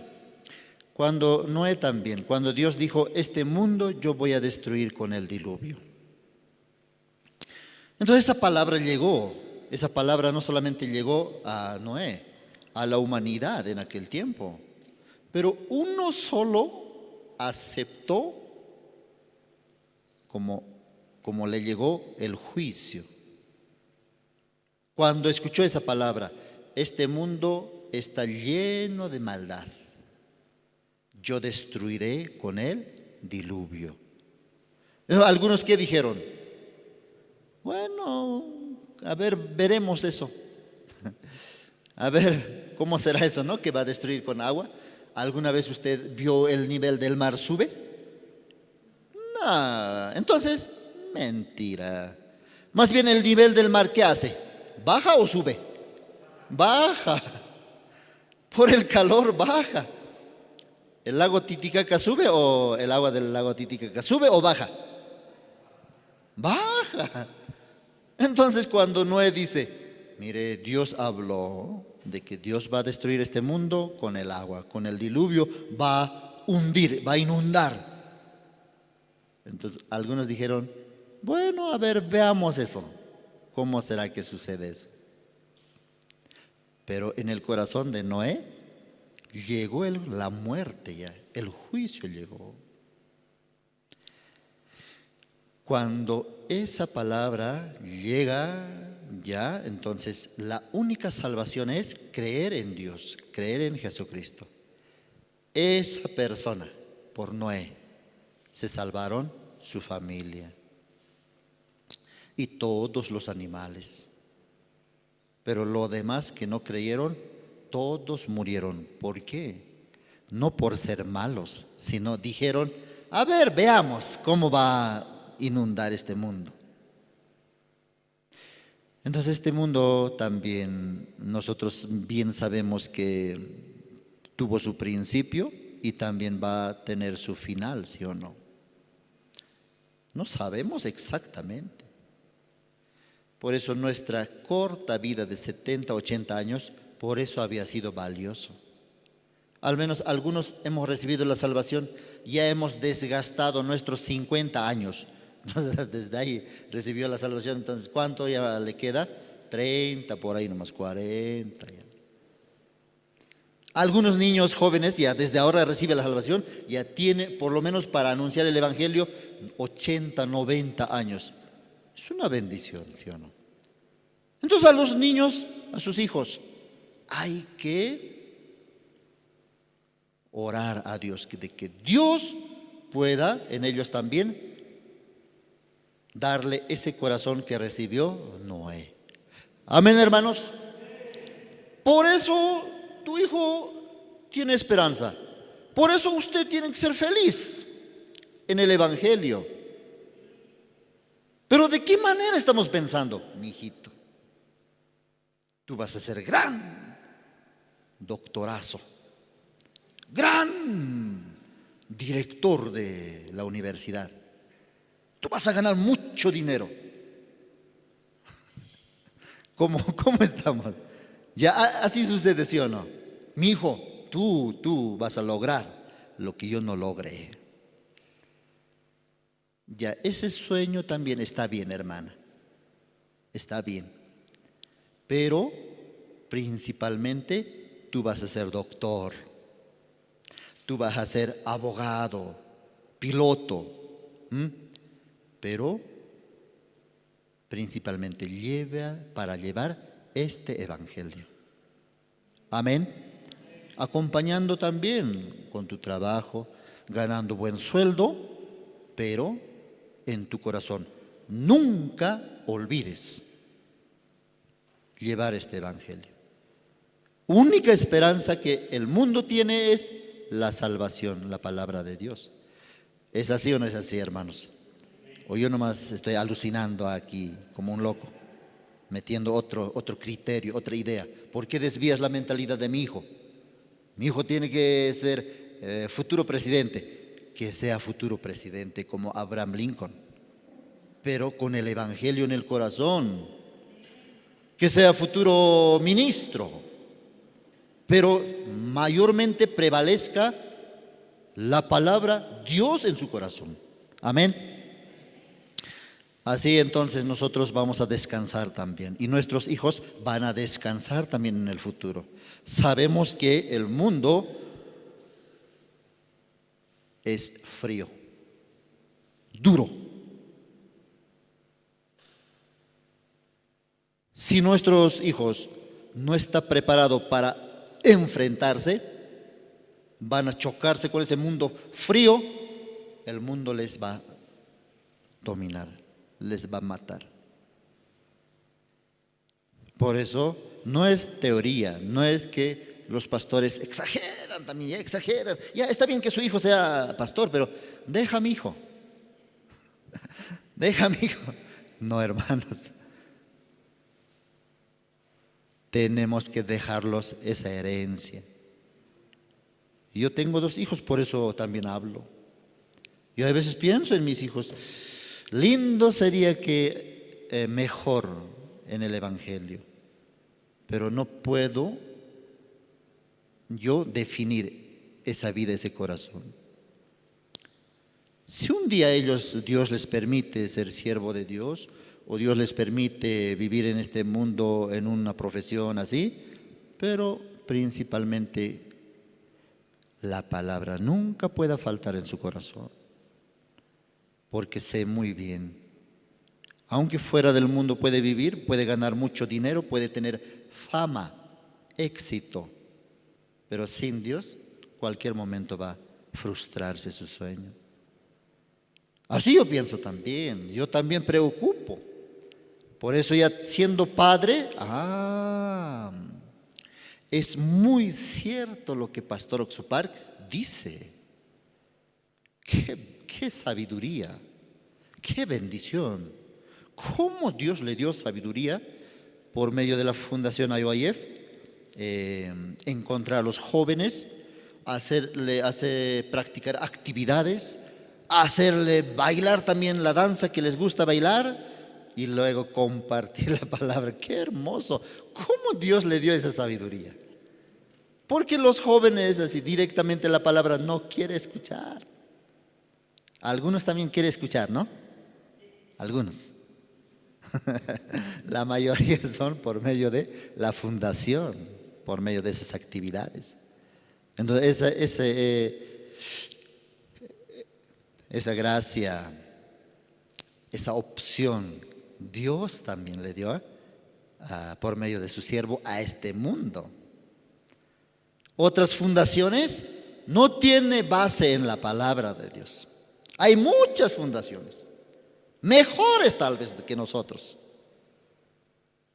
Cuando Noé también, cuando Dios dijo, este mundo yo voy a destruir con el diluvio. Entonces esa palabra llegó. Esa palabra no solamente llegó a Noé, a la humanidad en aquel tiempo, pero uno solo aceptó como le llegó el juicio. Cuando escuchó esa palabra, este mundo está lleno de maldad, yo destruiré con el diluvio. Algunos que dijeron, bueno, a ver, veremos eso. A ver, ¿cómo será eso, no? Que va a destruir con agua. ¿Alguna vez usted vio el nivel del mar sube? No, entonces, mentira. Más bien el nivel del mar, ¿qué hace? ¿Baja o sube? Baja. Por el calor baja. ¿El lago Titicaca sube o el agua del lago Titicaca sube o baja? Baja. Entonces cuando Noé dice, mire, Dios habló de que Dios va a destruir este mundo con el agua, con el diluvio, va a hundir, va a inundar. Entonces algunos dijeron, bueno, a ver, veamos eso. ¿Cómo será que sucede eso? Pero en el corazón de Noé llegó la muerte ya, el juicio llegó. Cuando esa palabra llega ya, entonces la única salvación es creer en Dios, creer en Jesucristo. Esa persona, por Noé, se salvaron su familia y todos los animales. Pero lo demás que no creyeron, todos murieron. ¿Por qué? No por ser malos, sino dijeron, a ver, veamos cómo va a inundar este mundo. Entonces este mundo también nosotros bien sabemos que tuvo su principio y también va a tener su final, ¿sí o no? No sabemos exactamente. Por eso nuestra corta vida de 70, 80 años, por eso había sido valioso. Al menos algunos hemos recibido la salvación, ya hemos desgastado nuestros 50 años. Desde ahí recibió la salvación, entonces ¿cuánto ya le queda? 30, por ahí nomás, 40 ya. Algunos niños jóvenes ya desde ahora reciben la salvación, ya tiene por lo menos para anunciar el Evangelio 80, 90 años. Es una bendición, ¿sí o no? Entonces a los niños, a sus hijos, hay que orar a Dios, de que Dios pueda en ellos también darle ese corazón que recibió Noé. Amén, hermanos. Por eso tu hijo tiene esperanza. Por eso usted tiene que ser feliz en el Evangelio. Pero ¿de qué manera estamos pensando? Mi hijito, tú vas a ser gran doctorazo, gran director de la universidad. Tú vas a ganar mucho dinero. ¿Cómo estamos? Ya así sucede, ¿sí o no? Mi hijo, tú vas a lograr lo que yo no logré. Ya, ese sueño también está bien, hermana. Está bien. Pero principalmente tú vas a ser doctor. Tú vas a ser abogado, piloto. Pero principalmente para llevar este Evangelio. Amén. Acompañando también con tu trabajo, ganando buen sueldo, pero en tu corazón nunca olvides llevar este Evangelio. Única esperanza que el mundo tiene es la salvación, la palabra de Dios. ¿Es así o no es así, hermanos? O yo nomás estoy alucinando aquí como un loco, metiendo otro criterio, otra idea. ¿Por qué desvías la mentalidad de mi hijo? Mi hijo tiene que ser futuro presidente. Que sea futuro presidente como Abraham Lincoln, pero con el Evangelio en el corazón. Que sea futuro ministro, pero mayormente prevalezca la palabra Dios en su corazón. Amén. Así entonces nosotros vamos a descansar también y nuestros hijos van a descansar también en el futuro. Sabemos que el mundo es frío, duro. Si nuestros hijos no están preparados para enfrentarse, van a chocarse con ese mundo frío, el mundo les va a dominar, les va a matar. Por eso no es teoría, no es que los pastores exageran también, ya exageran. Ya está bien que su hijo sea pastor, pero deja a mi hijo. Deja a mi hijo. No, hermanos. Tenemos que dejarlos esa herencia. Yo tengo 2 hijos, por eso también hablo. Yo a veces pienso en mis hijos. Lindo sería que mejor en el Evangelio, pero no puedo yo definir esa vida, ese corazón. Si un día Dios les permite ser siervo de Dios, o Dios les permite vivir en este mundo en una profesión así, pero principalmente la palabra nunca pueda faltar en su corazón. Porque sé muy bien, aunque fuera del mundo puede vivir, puede ganar mucho dinero, puede tener fama, éxito, pero sin Dios, cualquier momento va a frustrarse su sueño. Así yo pienso también, yo también preocupo. Por eso ya siendo padre, es muy cierto lo que Pastor Oxupar dice. Qué sabiduría, qué bendición. ¿Cómo Dios le dio sabiduría por medio de la Fundación IOIF? Encontrar a los jóvenes, hacer practicar actividades, hacerle bailar también la danza que les gusta bailar y luego compartir la palabra. ¡Qué hermoso! ¿Cómo Dios le dio esa sabiduría? Porque los jóvenes así directamente la palabra no quiere escuchar. Algunos también quieren escuchar, ¿no? Algunos. La mayoría son por medio de la fundación, por medio de esas actividades. Entonces esa gracia, esa opción, Dios también le dio por medio de su siervo a este mundo. Otras fundaciones no tienen base en la palabra de Dios. Hay muchas fundaciones, mejores tal vez que nosotros.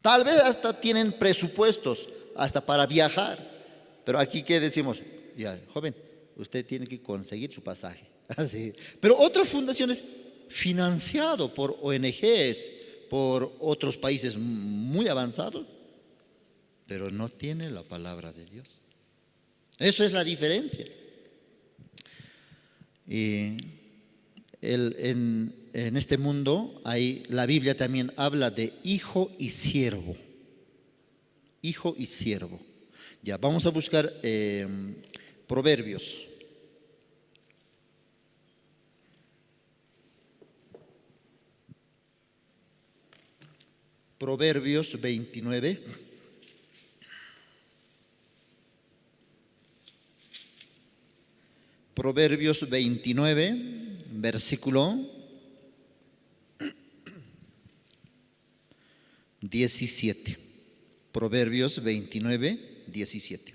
Tal vez hasta tienen presupuestos hasta para viajar. Pero aquí, ¿qué decimos? Ya, joven, usted tiene que conseguir su pasaje. Así. Pero otras fundaciones financiado por ONGs, por otros países muy avanzados, pero no tiene la palabra de Dios. Eso es la diferencia. Y en este mundo la Biblia también habla de hijo y siervo. Hijo y siervo. Ya, vamos a buscar Proverbios. Proverbios 29. Proverbios 29, versículo 17. Proverbios 29, 17.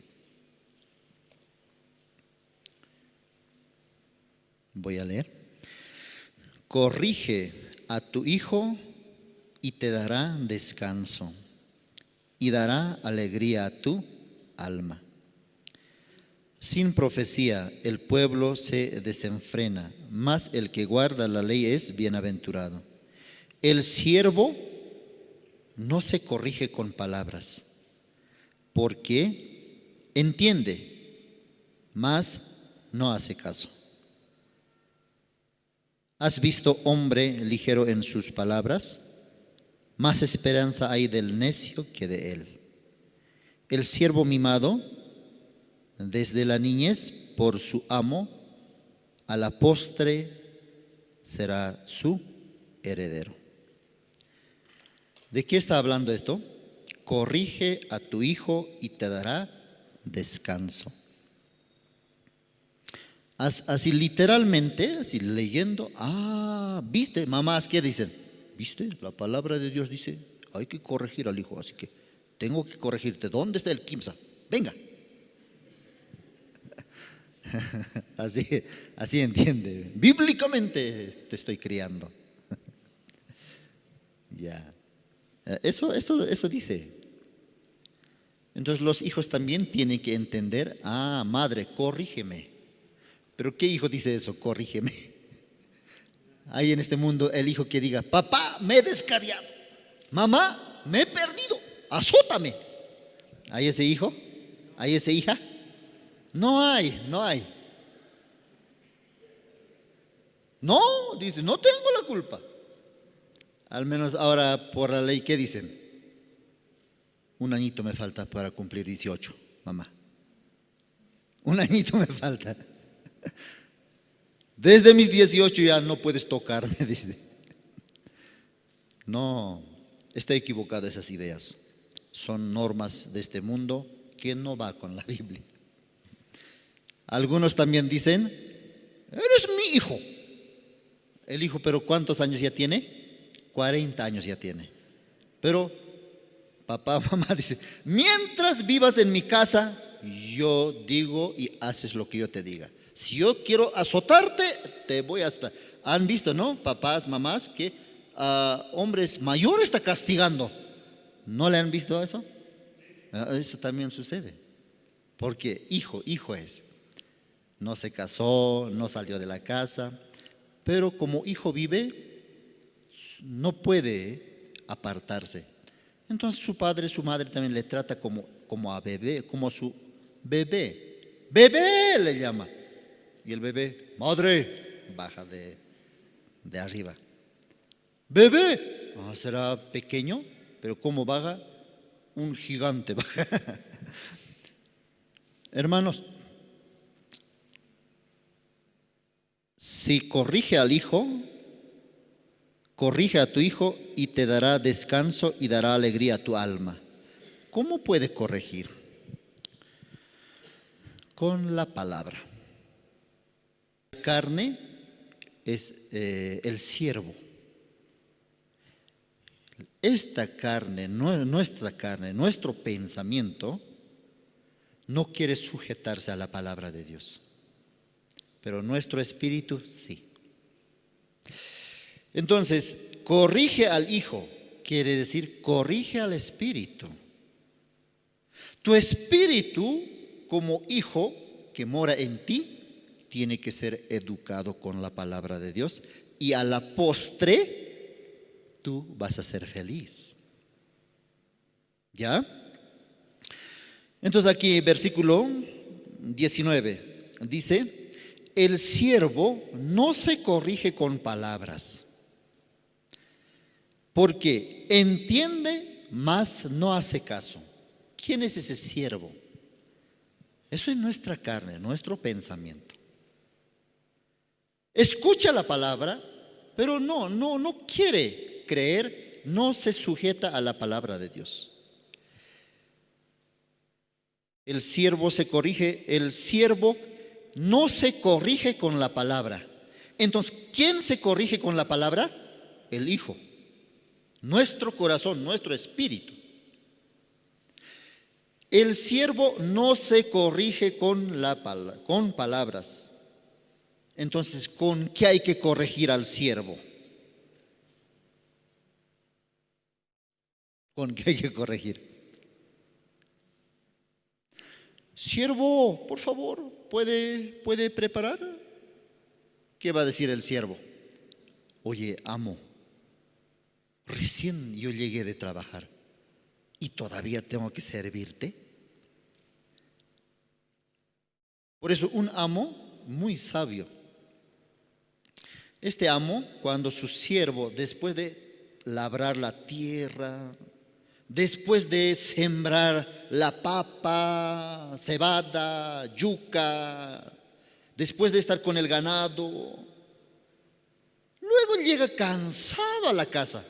Voy a leer. Corrige a tu hijo y te dará descanso, y dará alegría a tu alma. Sin profecía el pueblo se desenfrena, mas el que guarda la ley es bienaventurado. El siervo no se corrige con palabras, porque entiende, mas no hace caso. ¿Has visto hombre ligero en sus palabras? Más esperanza hay del necio que de él. El siervo mimado desde la niñez por su amo, a la postre será su heredero. ¿De qué está hablando esto? Corrige a tu hijo y te dará descanso. Así literalmente, así leyendo, ¿viste? Mamás, ¿qué dicen? ¿Viste? La palabra de Dios dice, hay que corregir al hijo, así que tengo que corregirte. ¿Dónde está el Kimsa? Venga. Así entiende. Bíblicamente te estoy criando. Ya. Eso dice. Entonces los hijos también tienen que entender, madre, corrígeme. Pero ¿qué hijo dice eso? Corrígeme. Hay en este mundo el hijo que diga, papá, me he descarriado. Mamá, me he perdido. Azótame. ¿Hay ese hijo? ¿Hay esa hija? No hay. No, dice, no tengo la culpa. Al menos ahora por la ley, ¿qué dicen? Un añito me falta para cumplir 18, mamá. Un añito me falta. Desde mis 18 ya no puedes tocarme, dice. No, está equivocado esas ideas. Son normas de este mundo que no va con la Biblia. Algunos también dicen, eres mi hijo. El hijo, pero ¿cuántos años ya tiene? 40 años ya tiene. Pero papá, mamá dice, mientras vivas en mi casa, yo digo y haces lo que yo te diga. Si yo quiero azotarte, te voy a azotar. ¿Han visto, no? Papás, mamás, que hombres mayores está castigando. ¿No le han visto eso? Eso también sucede. Porque hijo es. No se casó, no salió de la casa, pero como hijo vive, no puede apartarse. Entonces su padre, su madre también le trata como a bebé, como su bebé. Bebé le llama. Y el bebé, madre, baja de arriba. Bebé, será pequeño, pero como baja, un gigante baja. Hermanos, si corrige al hijo, corrige a tu hijo y te dará descanso y dará alegría a tu alma. ¿Cómo puede corregir? con la palabra. La carne es el siervo. Esta carne, nuestra carne, nuestro pensamiento, no quiere sujetarse a la palabra de Dios. Pero nuestro espíritu sí. Entonces, corrige al hijo, quiere decir corrige al espíritu. Tu espíritu, como hijo que mora en ti, tiene que ser educado con la palabra de Dios y a la postre tú vas a ser feliz. ¿Ya? Entonces aquí versículo 19 dice, el siervo no se corrige con palabras, porque entiende, mas no hace caso. ¿Quién es ese siervo? Eso es nuestra carne, nuestro pensamiento. Escucha la palabra, pero no quiere creer, no se sujeta a la palabra de Dios. El siervo se corrige, el siervo no se corrige con la palabra. Entonces, ¿quién se corrige con la palabra? El hijo. Nuestro corazón, nuestro espíritu. El siervo no se corrige con palabras. Entonces, ¿con qué hay que corregir al siervo? ¿Con qué hay que corregir? Siervo, por favor, ¿puede preparar? ¿Qué va a decir el siervo? Oye, amo, recién yo llegué de trabajar y todavía tengo que servirte. Por eso un amo muy sabio. Este amo, cuando su siervo, después de labrar la tierra, después de sembrar la papa, cebada, yuca, después de estar con el ganado, luego llega cansado a la casa,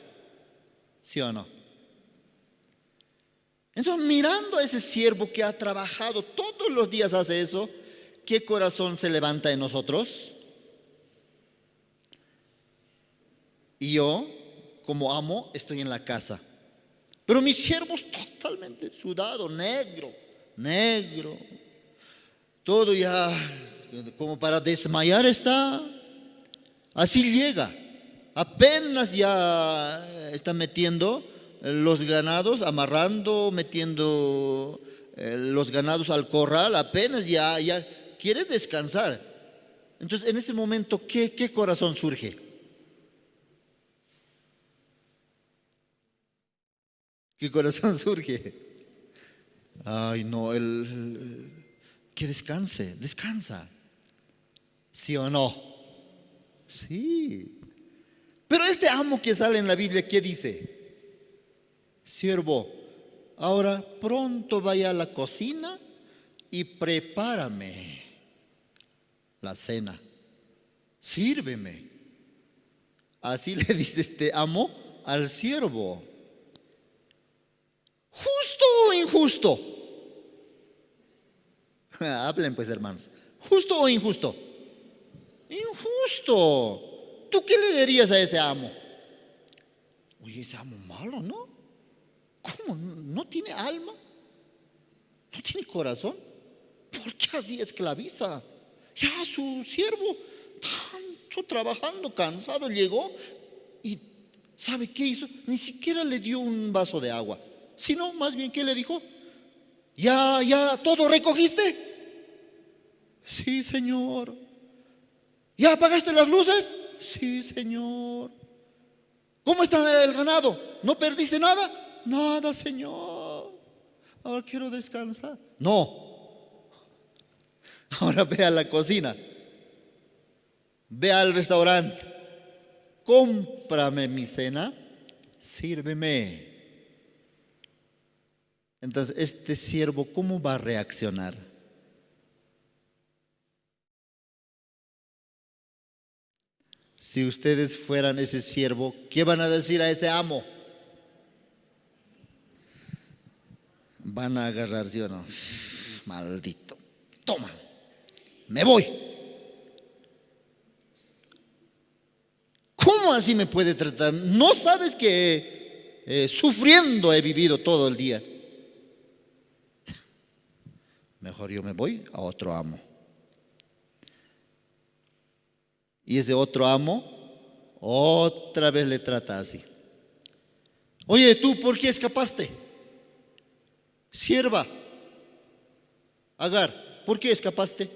¿sí o no? Entonces, mirando a ese siervo que ha trabajado todos los días, hace eso, ¿qué corazón se levanta en nosotros? Y yo, como amo, estoy en la casa. Pero mi siervo es totalmente sudado, negro, todo ya como para desmayar está. Así llega, apenas ya está metiendo los ganados, amarrando, metiendo los ganados al corral, apenas ya quiere descansar. Entonces, en ese momento, ¿qué corazón surge? ¿Qué corazón surge? Ay, no, que descansa. ¿Sí o no? Sí. Pero este amo que sale en la Biblia, ¿qué dice? Siervo, ahora pronto vaya a la cocina y prepárame la cena. Sírveme. Así le dice este amo al siervo. ¿Justo o injusto? Hablen pues, hermanos. ¿Justo o injusto? Injusto. ¿Tú qué le dirías a ese amo? Oye, ese amo malo, ¿no? ¿Cómo? ¿No tiene alma? ¿No tiene corazón? ¿Por qué así esclaviza? Ya su siervo, tanto trabajando, cansado, llegó y ¿sabe qué hizo? Ni siquiera le dio un vaso de agua. Sino, más bien, ¿qué le dijo? ¿Ya todo recogiste? Sí, señor. ¿Ya apagaste las luces? Sí, señor. ¿Cómo está el ganado? ¿No perdiste nada? Nada, señor. Ahora quiero descansar. No. Ahora ve a la cocina. Ve al restaurante. Cómprame mi cena. Sírveme. Entonces, este siervo, ¿cómo va a reaccionar? Si ustedes fueran ese siervo, ¿qué van a decir a ese amo? Van a agarrar, ¿sí o no? Maldito. Toma. me voy. ¿Cómo así me puede tratar? ¿No sabes que sufriendo he vivido todo el día? Mejor yo me voy a otro amo. Y ese otro amo otra vez le trata así. Oye, ¿tú por qué escapaste? Sierva, Agar, ¿por qué escapaste?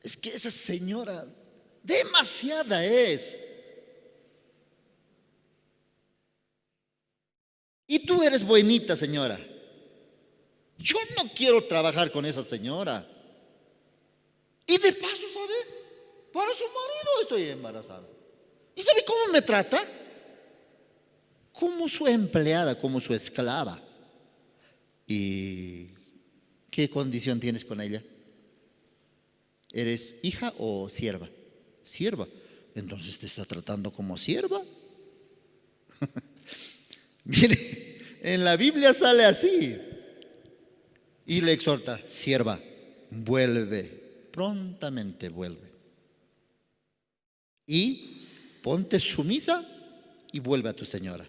Es que esa señora demasiada es. Y tú eres buenita, señora. Yo no quiero trabajar con esa señora. Y de paso, ¿sabe? Para su marido estoy embarazada. ¿Y sabe cómo me trata? Como su empleada, como su esclava. ¿Y qué condición tienes con ella? ¿Eres hija o sierva? Sierva. Entonces te está tratando como sierva. Mire, en la Biblia sale así. Y le exhorta, sierva, vuelve, prontamente vuelve. Y ponte sumisa y vuelve a tu señora.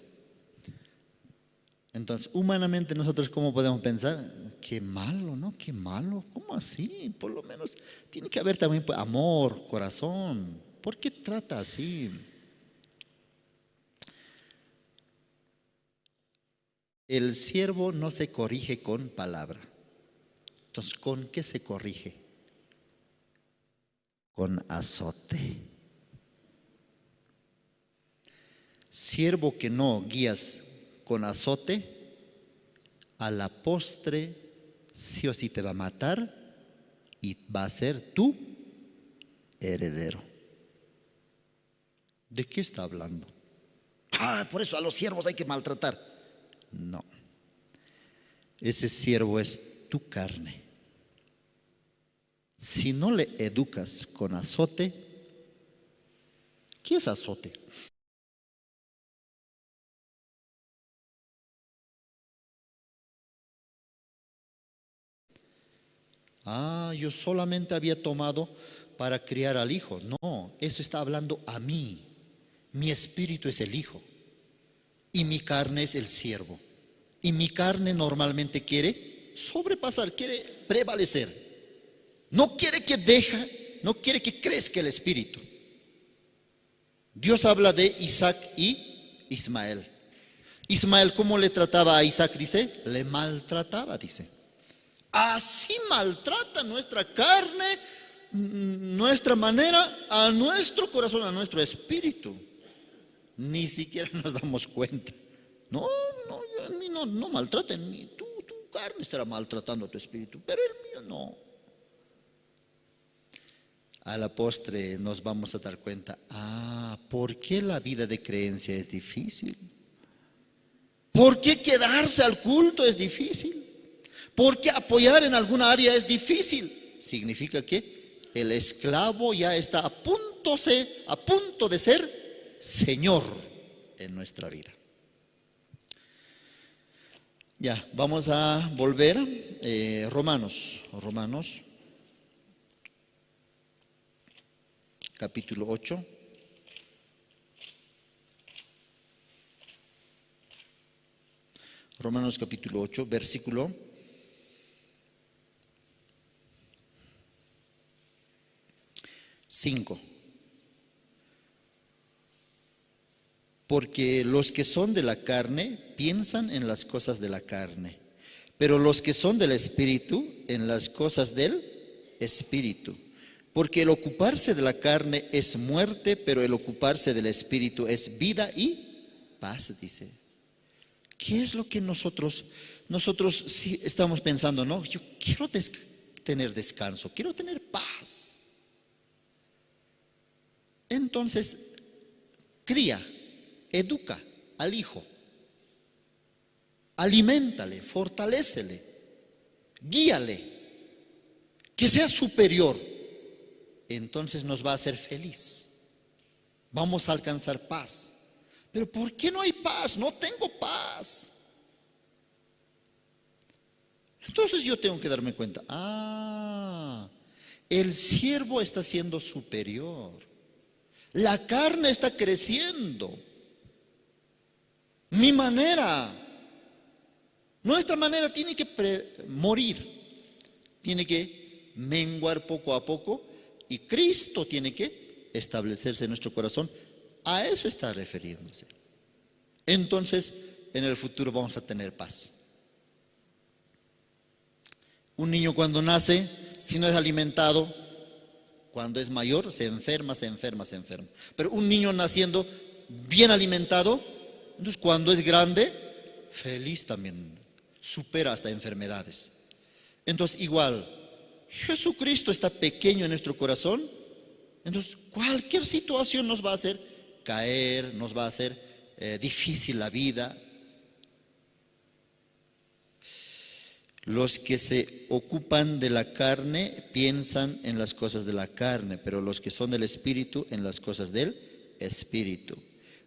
Entonces, humanamente nosotros ¿cómo podemos pensar? Qué malo, ¿no? Qué malo. ¿Cómo así? Por lo menos tiene que haber también amor, corazón. ¿Por qué trata así? El siervo no se corrige con palabra. Entonces, ¿con qué se corrige? Con azote. Siervo que no guías con azote, a la postre sí o sí te va a matar y va a ser tu heredero. ¿De qué está hablando? Por eso a los siervos hay que maltratar. No. Ese siervo es tu carne. Si no le educas con azote, ¿qué es azote? Yo solamente había tomado para criar al hijo. No, eso está hablando a mí. Mi espíritu es el hijo y mi carne es el siervo. Y mi carne normalmente quiere sobrepasar, quiere prevalecer. No quiere que crezca el espíritu. Dios habla de Isaac y Ismael. Ismael, ¿cómo le trataba a Isaac? Dice, le maltrataba, dice. Así maltrata nuestra carne, nuestra manera, a nuestro corazón, a nuestro espíritu. Ni siquiera nos damos cuenta. No, a mí no maltraten. Tu carne estará maltratando a tu espíritu, pero el mío no. A la postre nos vamos a dar cuenta, ¿por qué la vida de creencia es difícil? ¿Por qué quedarse al culto es difícil? ¿Por qué apoyar en alguna área es difícil? Significa que el esclavo ya está a punto de ser Señor en nuestra vida. Ya, vamos a volver Romanos capítulo 8. Romanos capítulo 8, versículo 5. Porque los que son de la carne piensan en las cosas de la carne, pero los que son del Espíritu en las cosas del Espíritu. Porque el ocuparse de la carne es muerte, pero el ocuparse del Espíritu es vida y paz, dice. ¿Qué es lo que nosotros sí estamos pensando? No, yo quiero tener descanso, quiero tener paz. Entonces, cría, educa al hijo, aliméntale, fortalécele, guíale, que sea superior. Entonces nos va a hacer feliz. Vamos a alcanzar paz. Pero ¿por qué no hay paz? No tengo paz. Entonces yo tengo que darme cuenta, El siervo está siendo superior. La carne está creciendo. Mi manera, nuestra manera tiene que morir, tiene que menguar poco a poco y Cristo tiene que establecerse en nuestro corazón. A eso está refiriéndose. Entonces, en el futuro vamos a tener paz. Un niño cuando nace, si no es alimentado, cuando es mayor, se enferma. Pero un niño naciendo bien alimentado, entonces cuando es grande, feliz también, supera hasta enfermedades. Entonces igual, Jesucristo está pequeño en nuestro corazón, entonces cualquier situación nos va a hacer caer, nos va a hacer difícil la vida. Los que se ocupan de la carne piensan en las cosas de la carne, pero los que son del Espíritu en las cosas del Espíritu.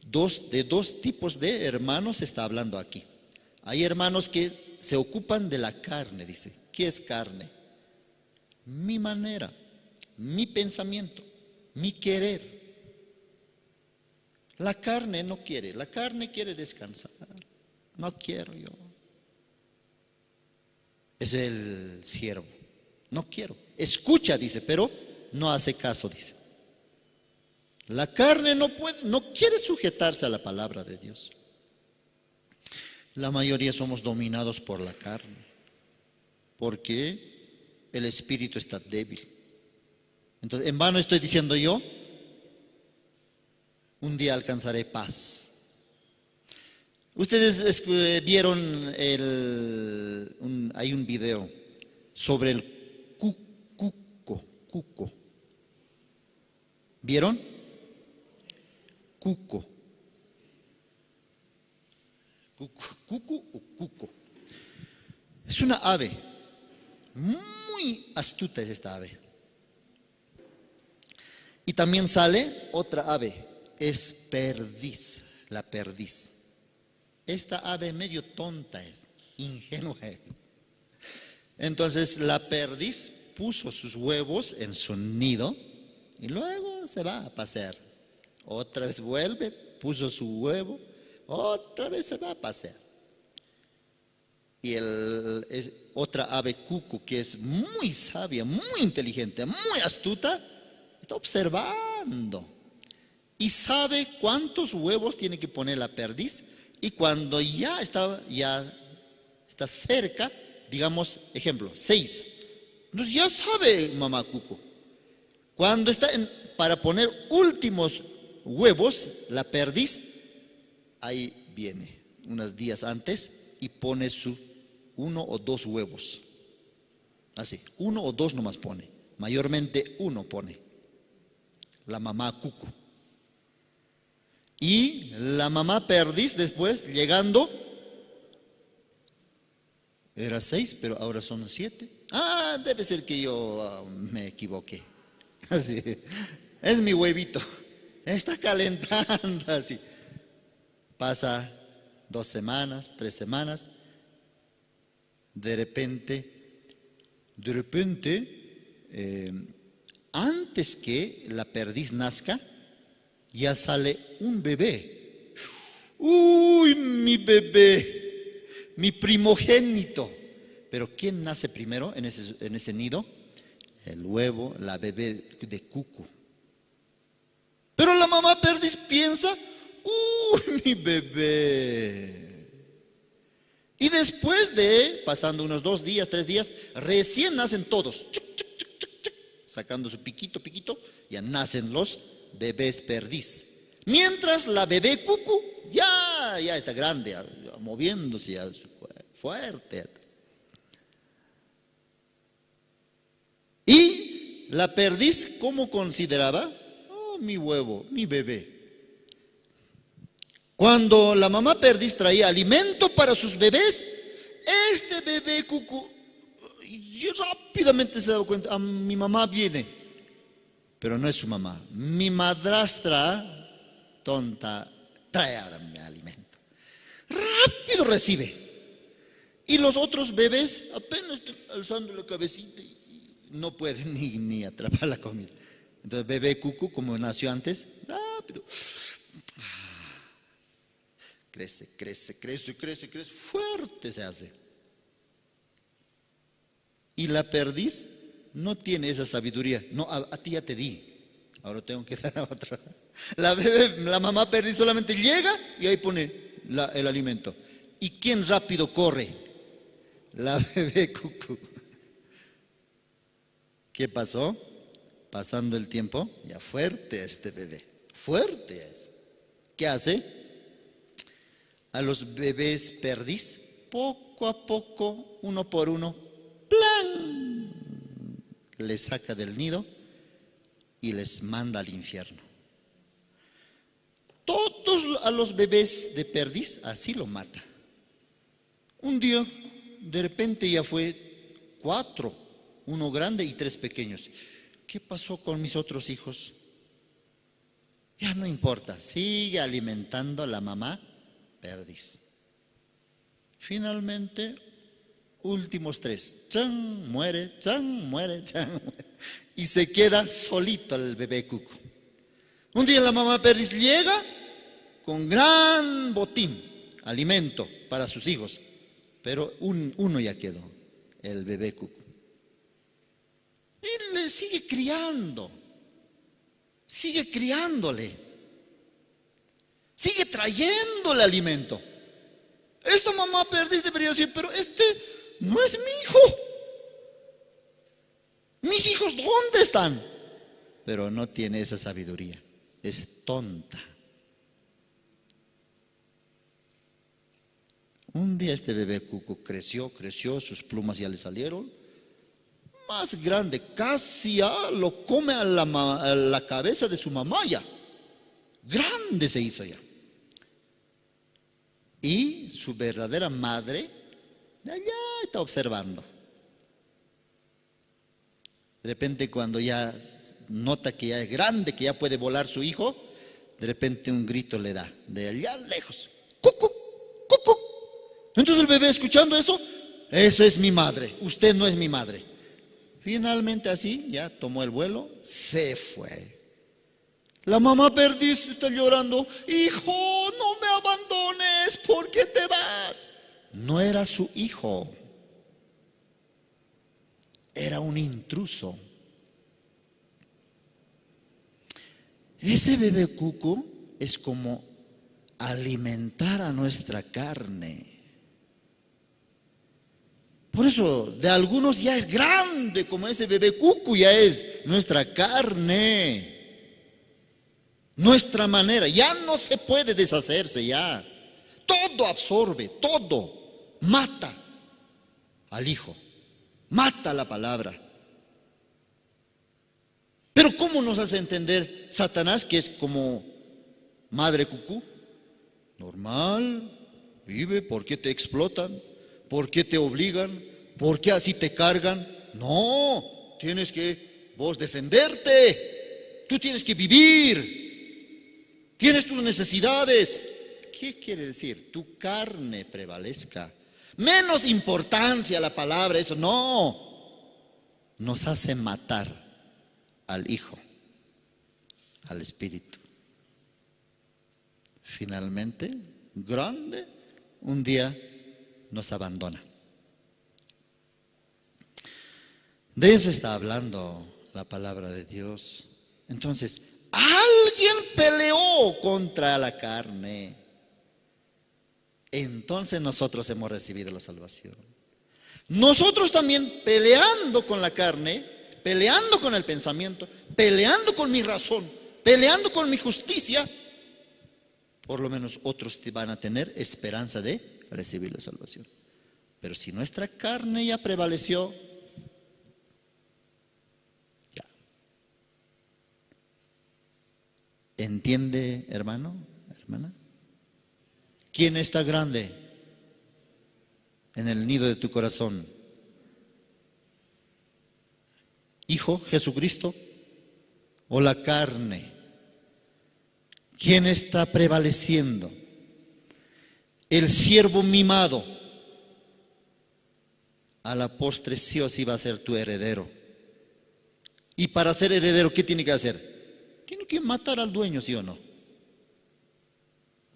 De dos tipos de hermanos se está hablando aquí. Hay hermanos que se ocupan de la carne, dice. ¿Qué es carne? Mi manera, mi pensamiento, mi querer. La carne no quiere, la carne quiere descansar. No quiero yo. Es el siervo. No quiero. Escucha, dice, pero no hace caso, dice. La carne no quiere sujetarse a la palabra de Dios. La mayoría somos dominados por la carne, porque el espíritu está débil. Entonces, en vano estoy diciendo yo, un día alcanzaré paz. Ustedes vieron hay un video sobre el cuco. ¿Vieron? Cuco o cuco. Es una ave. Muy astuta es esta ave. Y también sale otra ave. Es perdiz, la perdiz. Esta ave medio tonta es, ingenua es. Entonces la perdiz puso sus huevos en su nido y luego se va a pasear. Otra vez vuelve, puso su huevo, otra vez se va a pasear. Y otra ave cuco que es muy sabia, muy inteligente, muy astuta, está observando y sabe cuántos huevos tiene que poner la perdiz. Y cuando ya está cerca, digamos, ejemplo, 6. Entonces ya sabe mamá cuco. Cuando está para poner últimos huevos, la perdiz, ahí viene, unos días antes, y pone su 1 o 2 huevos. Así, 1 o 2 nomás pone. Mayormente 1 pone. La mamá cuco. Y la mamá perdiz después, llegando, era 6, pero ahora son 7. Debe ser que yo me equivoqué. Así, es mi huevito. Está calentando así. Pasa 2 semanas, 3 semanas. De repente, antes que la perdiz nazca, ya sale un bebé. Uy, mi bebé, mi primogénito. Pero ¿quién nace primero en ese nido? El huevo, la bebé de cuco. Pero la mamá perdiz piensa, uy, mi bebé. Y después de, pasando unos 2 días, 3 días, recién nacen todos. Sacando su piquito, ya nacen los bebés perdiz. Mientras la bebé cucu ya está grande, moviéndose ya fuerte. Y la perdiz, ¿cómo consideraba? Mi huevo, mi bebé. Cuando la mamá perdiz traía alimento para sus bebés, este bebé cucu rápidamente se daba cuenta, mi mamá viene. Pero no es su mamá. Mi madrastra tonta trae ahora mi alimento. Rápido recibe. Y los otros bebés apenas alzando la cabecita y no puede ni atrapar la comida. Entonces bebé Cucu, como nació antes, rápido. Crece, fuerte se hace. Y la perdiz no tiene esa sabiduría. No, a ti ya te di, ahora tengo que dar a otra. La mamá perdiz solamente llega y ahí pone el alimento. ¿Y quién rápido corre? La bebé Cucu. ¿Qué pasó? Pasando el tiempo, ya fuerte este bebé, fuerte es. ¿Qué hace? A los bebés perdiz, poco a poco, uno por uno, ¡plan!, les saca del nido y les manda al infierno. Todos a los bebés de perdiz así lo mata. Un día, de repente ya fue 4, 1 grande y 3 pequeños. ¿Qué pasó con mis otros hijos? Ya no importa, sigue alimentando a la mamá perdiz. Finalmente, últimos 3, ¡chan! Muere, ¡chan! Muere, ¡chan! Muere. Y se queda solito el bebé Cucu. Un día la mamá perdiz llega con gran botín, alimento para sus hijos, pero uno ya quedó, el bebé Cucu. Y le sigue criando, sigue criándole, sigue trayéndole alimento. Esta mamá perdiz debería decir, pero este no es mi hijo. ¿Mis hijos dónde están? Pero no tiene esa sabiduría, es tonta. Un día este bebé Cucu creció, sus plumas ya le salieron, más grande, casi ya lo come a la cabeza de su mamá ya. Grande se hizo ya. Y su verdadera madre de allá está observando. De repente cuando ya nota que ya es grande, que ya puede volar su hijo, de repente un grito le da, de allá lejos. ¡Cucu! ¡Cucu! Entonces el bebé escuchando eso es mi madre, usted no es mi madre. Finalmente así, ya tomó el vuelo, se fue. La mamá perdiz está llorando, hijo, no me abandones, ¿por qué te vas? No era su hijo, era un intruso. Ese bebé Cucu es como alimentar a nuestra carne. Por eso, de algunos ya es grande, como ese bebé Cucu ya es nuestra carne, nuestra manera, ya no se puede deshacerse ya. Todo absorbe, todo mata al hijo, mata la palabra. Pero ¿cómo nos hace entender Satanás que es como madre Cucu? Normal, vive, ¿por qué te explotan? ¿Por qué te obligan? ¿Por qué así te cargan? No, tienes que vos defenderte. Tú tienes que vivir. Tienes tus necesidades. ¿Qué quiere decir? Tu carne prevalezca. Menos importancia a la palabra, eso no. Nos hace matar al hijo, al espíritu. Finalmente, grande, un día nos abandona. De eso está hablando la palabra de Dios. Entonces, alguien peleó contra la carne. Entonces nosotros hemos recibido la salvación. Nosotros también peleando con la carne, peleando con el pensamiento, peleando con mi razón, peleando con mi justicia, por lo menos otros van a tener esperanza de recibir la salvación. Pero si nuestra carne ya prevaleció, ya. ¿Entiende, hermano, hermana? ¿Quién está grande en el nido de tu corazón? ¿Hijo Jesucristo o la carne? ¿Quién está prevaleciendo? El siervo mimado, a la postre sí o sí va a ser tu heredero, Y para ser heredero, ¿qué tiene que hacer? Tiene que matar al dueño, ¿sí o no?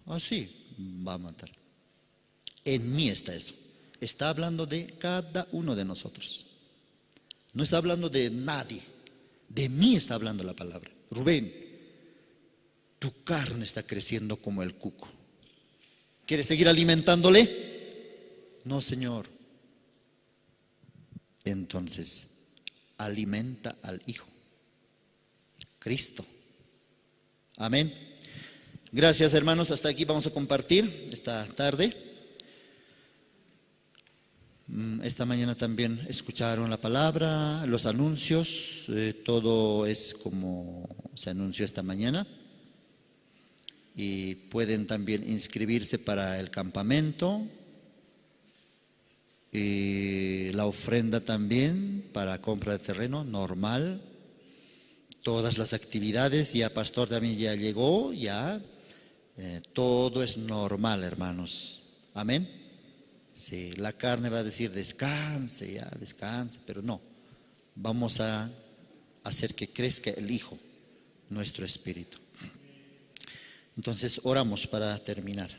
Así va a matar. En mí está eso. Está hablando de cada uno de nosotros. No está hablando de nadie. De mí está hablando la palabra. Rubén, tu carne está creciendo como el cuco. ¿Quieres seguir alimentándole? No, Señor. Entonces, alimenta al Hijo, Cristo. Amén. Gracias, hermanos. Hasta aquí vamos a compartir esta tarde. Esta mañana también escucharon la palabra, los anuncios, todo es como se anunció esta mañana. Y pueden también inscribirse para el campamento. Y la ofrenda también para compra de terreno, normal. Todas las actividades, ya pastor también ya llegó, ya. Todo es normal, hermanos. Amén. Sí, la carne va a decir descanse, ya, descanse, pero no. Vamos a hacer que crezca el Hijo, nuestro espíritu. Entonces oramos para terminar.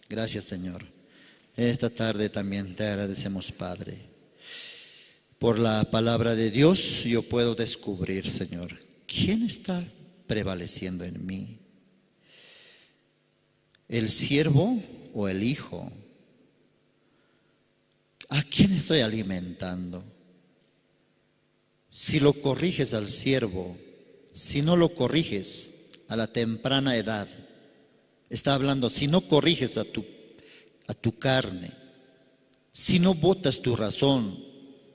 Gracias, Señor. Esta tarde también te agradecemos, Padre. Por la palabra de Dios yo puedo descubrir, Señor, ¿quién está prevaleciendo en mí? ¿El siervo o el hijo? ¿A quién estoy alimentando? Si lo corriges al siervo, si no lo corriges a la temprana edad, está hablando, si no corriges a tu carne, si no botas tu razón,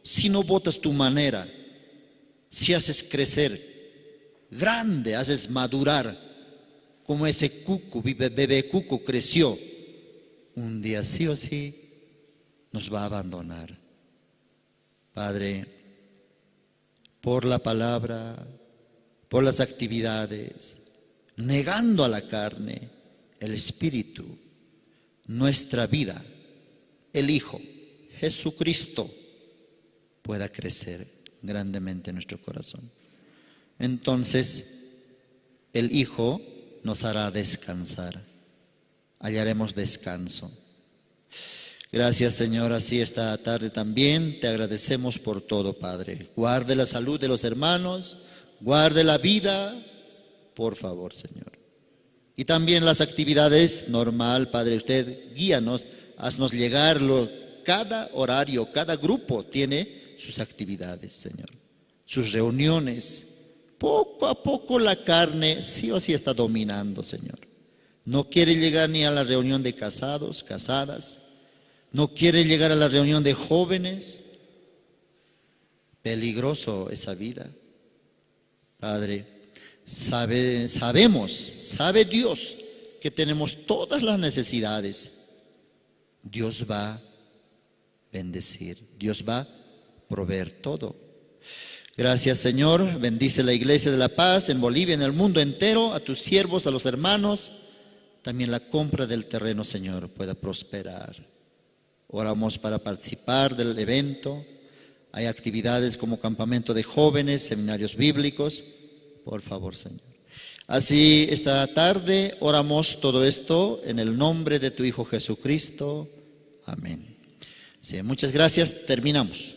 si no botas tu manera, si haces crecer grande, haces madurar, como ese cuco, bebé cuco creció, un día sí o sí nos va a abandonar. Padre, por la palabra, por las actividades, negando a la carne, el espíritu, nuestra vida, el Hijo, Jesucristo, pueda crecer grandemente en nuestro corazón. Entonces, el Hijo nos hará descansar, hallaremos descanso. Gracias, Señor, así esta tarde también te agradecemos por todo, Padre. Guarde la salud de los hermanos, guarde la vida, por favor, Señor. Y también las actividades normal, Padre, usted guíanos, haznos llegarlo. Cada horario, cada grupo tiene sus actividades, Señor, sus reuniones. Poco a poco la carne sí o sí está dominando, Señor. No quiere llegar ni a la reunión de casados, casadas. No quiere llegar a la reunión de jóvenes. Peligroso esa vida. Padre, sabe Dios que tenemos todas las necesidades. Dios va a bendecir, Dios va a proveer todo. Gracias, Señor. Bendice la Iglesia de la Paz en Bolivia, en el mundo entero, a tus siervos, a los hermanos. También la compra del terreno, Señor, pueda prosperar. Oramos para participar del evento. Hay actividades como campamento de jóvenes, seminarios bíblicos. Por favor, Señor. Así esta tarde oramos todo esto en el nombre de tu Hijo Jesucristo. Amén. Sí, muchas gracias. Terminamos.